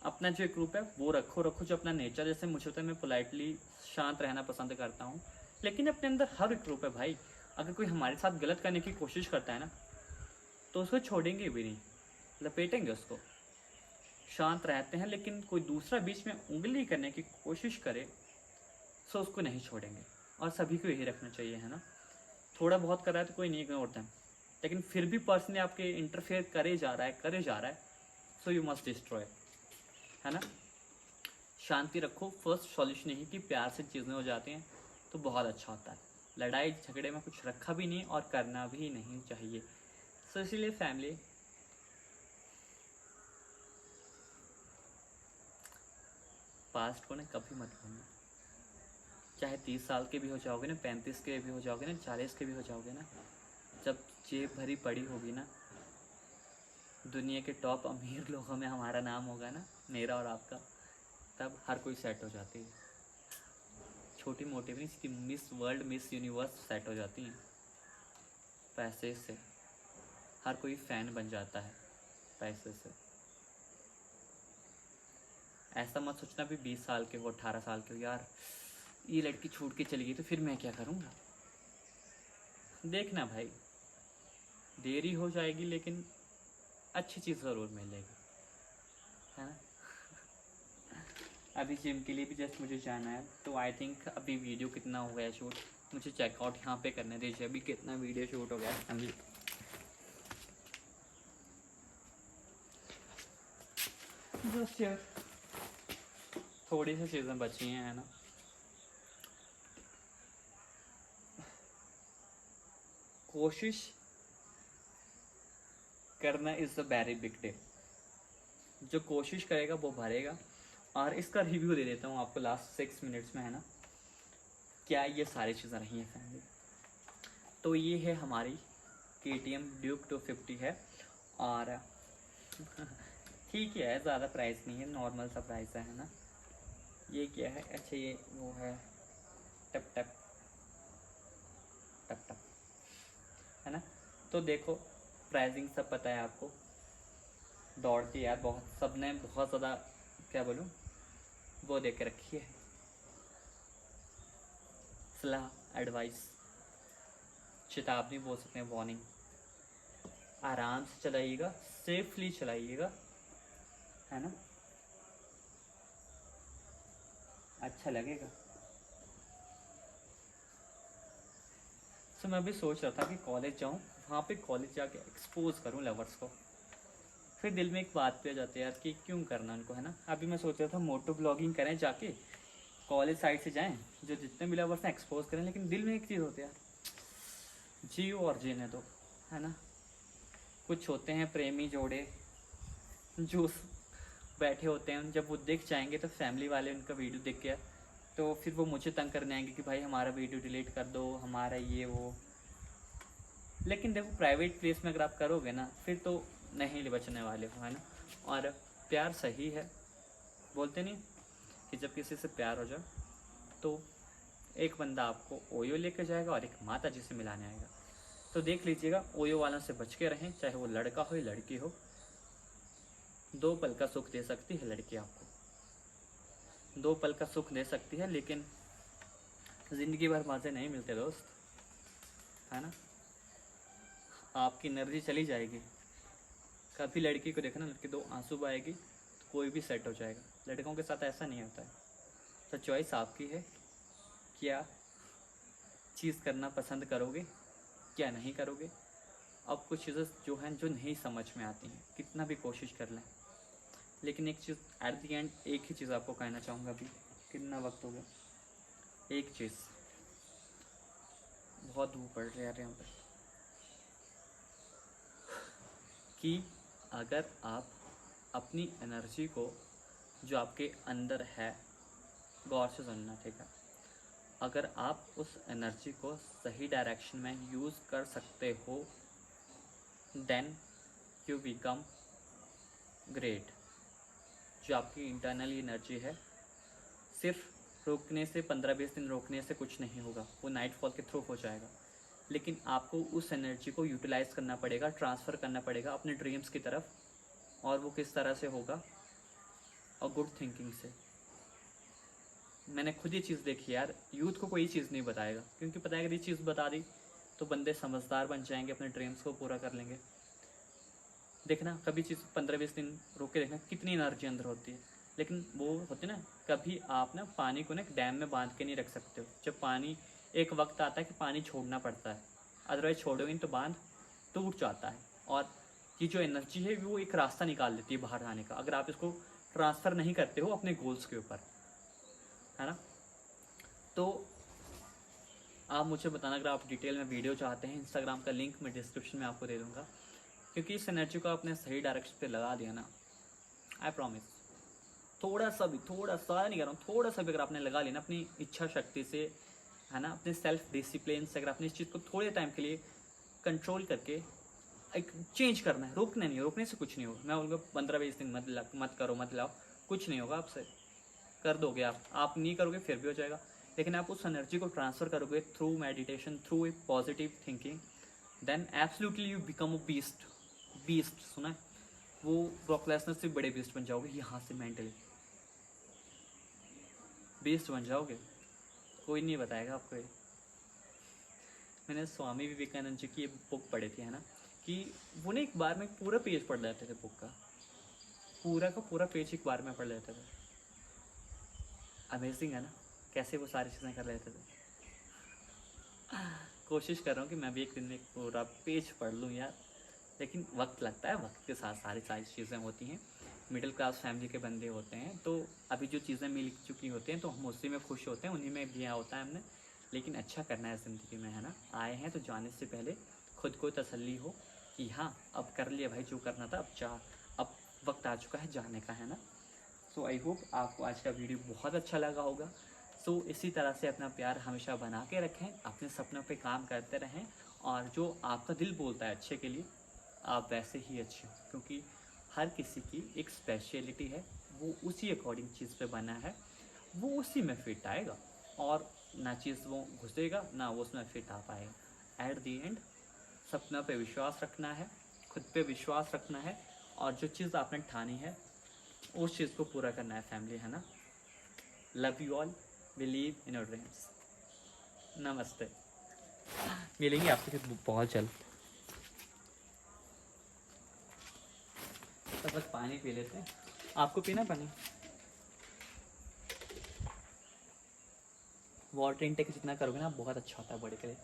अपना जो एक रूप है वो रखो जो अपना नेचर। जैसे मुझे होता है, मैं पोलाइटली शांत रहना पसंद करता हूँ, लेकिन अपने अंदर हर एक रूप है भाई। अगर कोई हमारे साथ गलत करने की कोशिश करता है ना, तो उसको छोड़ेंगे भी नहीं, लपेटेंगे उसको। शांत रहते हैं, लेकिन कोई दूसरा बीच में उंगली करने की कोशिश करे तो उसको नहीं छोड़ेंगे। और सभी को यही रखना चाहिए, है ना। थोड़ा बहुत कर रहा है तो कोई नहीं इग्नोर देम, लेकिन फिर भी पर्सन आपके इंटरफेयर करे जा रहा है, सो यू मस्ट डिस्ट्रॉय, है ना। शांति रखो। फर्स्ट सॉल्यूशन यही कि प्यार से चीज़ें हो जाती हैं तो बहुत अच्छा होता है। लड़ाई झगड़े में कुछ रखा भी नहीं और करना भी नहीं चाहिए। सो इसीलिए फैमिली, पास्ट को ना कभी मत भूलना। चाहे 30 साल के भी हो जाओगे ना, 35 के भी हो जाओगे ना, 40 के भी हो जाओगे ना, जब जेब भरी पड़ी होगी ना, दुनिया के टॉप अमीर लोगों में हमारा नाम होगा ना, मेरा और आपका, तब हर कोई सेट हो जाती है। छोटी मोटी भी नहीं, इसकी miss world, miss universe set हो जाती हैं पैसे से। हर कोई फ़ैन बन जाता है पैसे से। ऐसा मत सोचना भी 20 साल के हो, 18 साल के हो, यार ये लड़की छूट के चली गई तो फिर मैं क्या करूँगा। देखना भाई, देरी हो जाएगी लेकिन अच्छी चीज़ ज़रूर मिलेगी, है ना। अभी जिम के लिए भी जस्ट मुझे जाना है, तो आई थिंक अभी वीडियो कितना हो गया शूट, मुझे चेकआउट यहाँ पे करने दीजिए अभी कितना वीडियो शूट हो गया है अभी। बस यार थोड़ी सी चीज़ें बची हैं, है ना। कोशिश करना is a very big day. जो कोशिश करेगा वो भरेगा। और इसका रिव्यू दे देता हूँ आपको लास्ट 6 मिनट्स में, है ना। क्या ये सारी चीज़ें रही हैं फैमिली। तो ये है हमारी KTM ड्यूक 250 है। और ठीक है, ज़्यादा प्राइस नहीं है, नॉर्मल सा प्राइस है ना। ये क्या है, अच्छा ये वो है टप टप टप टप, है ना। तो देखो प्राइसिंग सब पता है आपको। दौड़ती है यार बहुत, सब ने बहुत ज़्यादा, क्या बोलूँ, वो दे के रखी है, सलाह, एडवाइस, चेतावनी बोल सकते हैं, वार्निंग। आराम से चलाइएगा, सेफली चलाइएगा, है ना, अच्छा लगेगा। तो मैं भी सोच रहा था कि कॉलेज जाऊँ, वहाँ पे कॉलेज जाके एक्सपोज करूँ लवर्स को। फिर दिल में एक बात पे आ जाती है यार कि क्यों करना उनको, है ना। अभी मैं सोच रहा था मोटो ब्लॉगिंग करें जाके, कॉलेज साइड से जाएं, जो जितने भी लवर्स हैं एक्सपोज करें, लेकिन दिल में एक चीज़ होती है यार, जियो और जीने दो, है ना। कुछ होते हैं प्रेमी जोड़े जो बैठे होते हैं, जब वो दिख जाएंगे तो फैमिली वाले उनका वीडियो देख के तो फिर वो मुझे तंग करने आएंगे कि भाई हमारा वीडियो डिलीट कर दो, हमारा ये वो। लेकिन देखो प्राइवेट प्लेस में अगर आप करोगे ना, फिर तो नहीं बचने वाले हो, है ना। और प्यार सही है, बोलते नहीं कि जब किसी से प्यार हो जाए तो एक बंदा आपको ओयो लेके जाएगा और एक माता जी से मिलाने आएगा। तो देख लीजिएगा, ओयो वालों से बच के रहें, चाहे वो लड़का हो या लड़की हो। 2 पल का सुख दे सकती है लड़की आपको, 2 पल का सुख दे सकती है, लेकिन ज़िंदगी भर मज़े नहीं मिलते दोस्त, है ना। आपकी एनर्जी चली जाएगी। कभी लड़की को देखना, लड़की 2 आंसू बहाएगी तो कोई भी सेट हो जाएगा। लड़कों के साथ ऐसा नहीं होता है। तो चॉइस आपकी है, क्या चीज़ करना पसंद करोगे, क्या नहीं करोगे। अब कुछ चीज़ें जो हैं जो नहीं समझ में आती हैं, कितना भी कोशिश कर लें, लेकिन एक चीज़ एट दी एंड, एक ही चीज़ आपको कहना चाहूँगा। अभी कितना वक्त हो गया, एक चीज़, बहुत धूप पड़ रही है यार यहाँ पर, कि अगर आप अपनी एनर्जी को जो आपके अंदर है, गौर से सुनना, ठीक है, अगर आप उस एनर्जी को सही डायरेक्शन में यूज़ कर सकते हो, देन यू बिकम ग्रेट। जो आपकी इंटरनल एनर्जी है, सिर्फ रोकने से, 15-20 दिन रोकने से कुछ नहीं होगा, वो नाइटफॉल के थ्रू हो जाएगा। लेकिन आपको उस एनर्जी को यूटिलाइज़ करना पड़ेगा, ट्रांसफ़र करना पड़ेगा अपने ड्रीम्स की तरफ। और वो किस तरह से होगा, और गुड थिंकिंग से। मैंने खुद ये चीज़ देखी यार, यूथ को कोई चीज़ नहीं बताएगा, क्योंकि पता है अगर ये चीज़ बता दी तो बंदे समझदार बन जाएंगे, अपने ड्रीम्स को पूरा कर लेंगे। देखना कभी चीज़ 15-20 दिन रोक के देखना कितनी एनर्जी अंदर होती है। लेकिन वो होती है ना, कभी आप ना पानी को ना एक डैम में बांध के नहीं रख सकते हो। जब पानी, एक वक्त आता है कि पानी छोड़ना पड़ता है, अदरवाइज छोड़ोगे नहीं तो बांध टूट जाता है। और ये जो एनर्जी है वो एक रास्ता निकाल देती है बाहर आने का, अगर आप इसको ट्रांसफ़र नहीं करते हो अपने गोल्स के ऊपर, है ना। तो आप मुझे बताना, अगर आप डिटेल में वीडियो चाहते हैं, इंस्टाग्राम का लिंक मैं डिस्क्रिप्शन में आपको दे दूँगा। क्योंकि इस एनर्जी को आपने सही डायरेक्शन पे लगा दिया ना, आई प्रॉमिस, थोड़ा सा भी, थोड़ा सा नहीं कह रहा हूँ, थोड़ा सा भी अगर आपने लगा लिया ना अपनी इच्छा शक्ति से, है ना, अपने सेल्फ डिसिप्लिन से, अगर आपने इस चीज़ को थोड़े टाइम के लिए कंट्रोल करके एक चेंज करना है, रोकना नहीं है, रोकने से कुछ नहीं होगा। मैं बोलूँगा 15-20 दिन मत करो, मत लाओ, कुछ नहीं होगा आपसे, कर दोगे आप नहीं करोगे फिर भी हो जाएगा। लेकिन आप उस एनर्जी को ट्रांसफ़र करोगे through meditation, through a positive thinking, then absolutely you become a beast. Beast सुना है, वो ब्रॉक लेसनर से बड़े बीस्ट बन जाओगे, यहाँ से मेंटली बीस्ट बन जाओगे, कोई नहीं बताएगा आपको ये। मैंने स्वामी विवेकानंद जी की बुक पढ़ी थी, है ना, कि वो ना एक बार में पूरा पेज पढ़ लेते थे, बुक का पूरा पेज एक बार में पढ़ लेते थे। अमेजिंग है ना, कैसे वो सारी चीज़ें कर लेते थे। कोशिश कर रहा हूँ कि मैं भी एक दिन में एक पूरा पेज पढ़ लूँ यार, लेकिन वक्त लगता है, वक्त के साथ सारी चीज़ें होती हैं। मिडिल क्लास फैमिली के बंदे होते हैं, तो अभी जो चीज़ें मिल चुकी होती हैं तो हम उसी में खुश होते हैं, उन्हीं में दिया होता है हमने। लेकिन अच्छा करना है ज़िंदगी में, है ना। आए हैं तो जाने से पहले खुद को तसल्ली हो कि हाँ अब कर लिया भाई जो करना था, अब वक्त आ चुका है जाने का, है ना। सो आई होप आपको आज का वीडियो बहुत अच्छा लगा होगा। सो इसी तरह से अपना प्यार हमेशा बना के रखें, अपने सपनों पे काम करते रहें, और जो आपका दिल बोलता है अच्छे के लिए, आप वैसे ही अच्छे हो, क्योंकि हर किसी की एक स्पेशलिटी है, वो उसी अकॉर्डिंग चीज़ पे बना है, वो उसी में फिट आएगा, और ना चीज़ वो घुसेगा ना वो उसमें फिट आ पाएगा। एट दी एंड सपनों पे विश्वास रखना है, खुद पे विश्वास रखना है, और जो चीज़ आपने ठानी है उस चीज़ को पूरा करना है फैमिली, है ना। Love you all, believe in your dreams. नमस्ते। मिलेंगे आपसे फिर बहुत जल्द। तब तक पानी पी लेते हैं। आपको पीना पानी? वाटर इनटेक जितना करोगे ना बहुत अच्छा होता है बॉडी के लिए।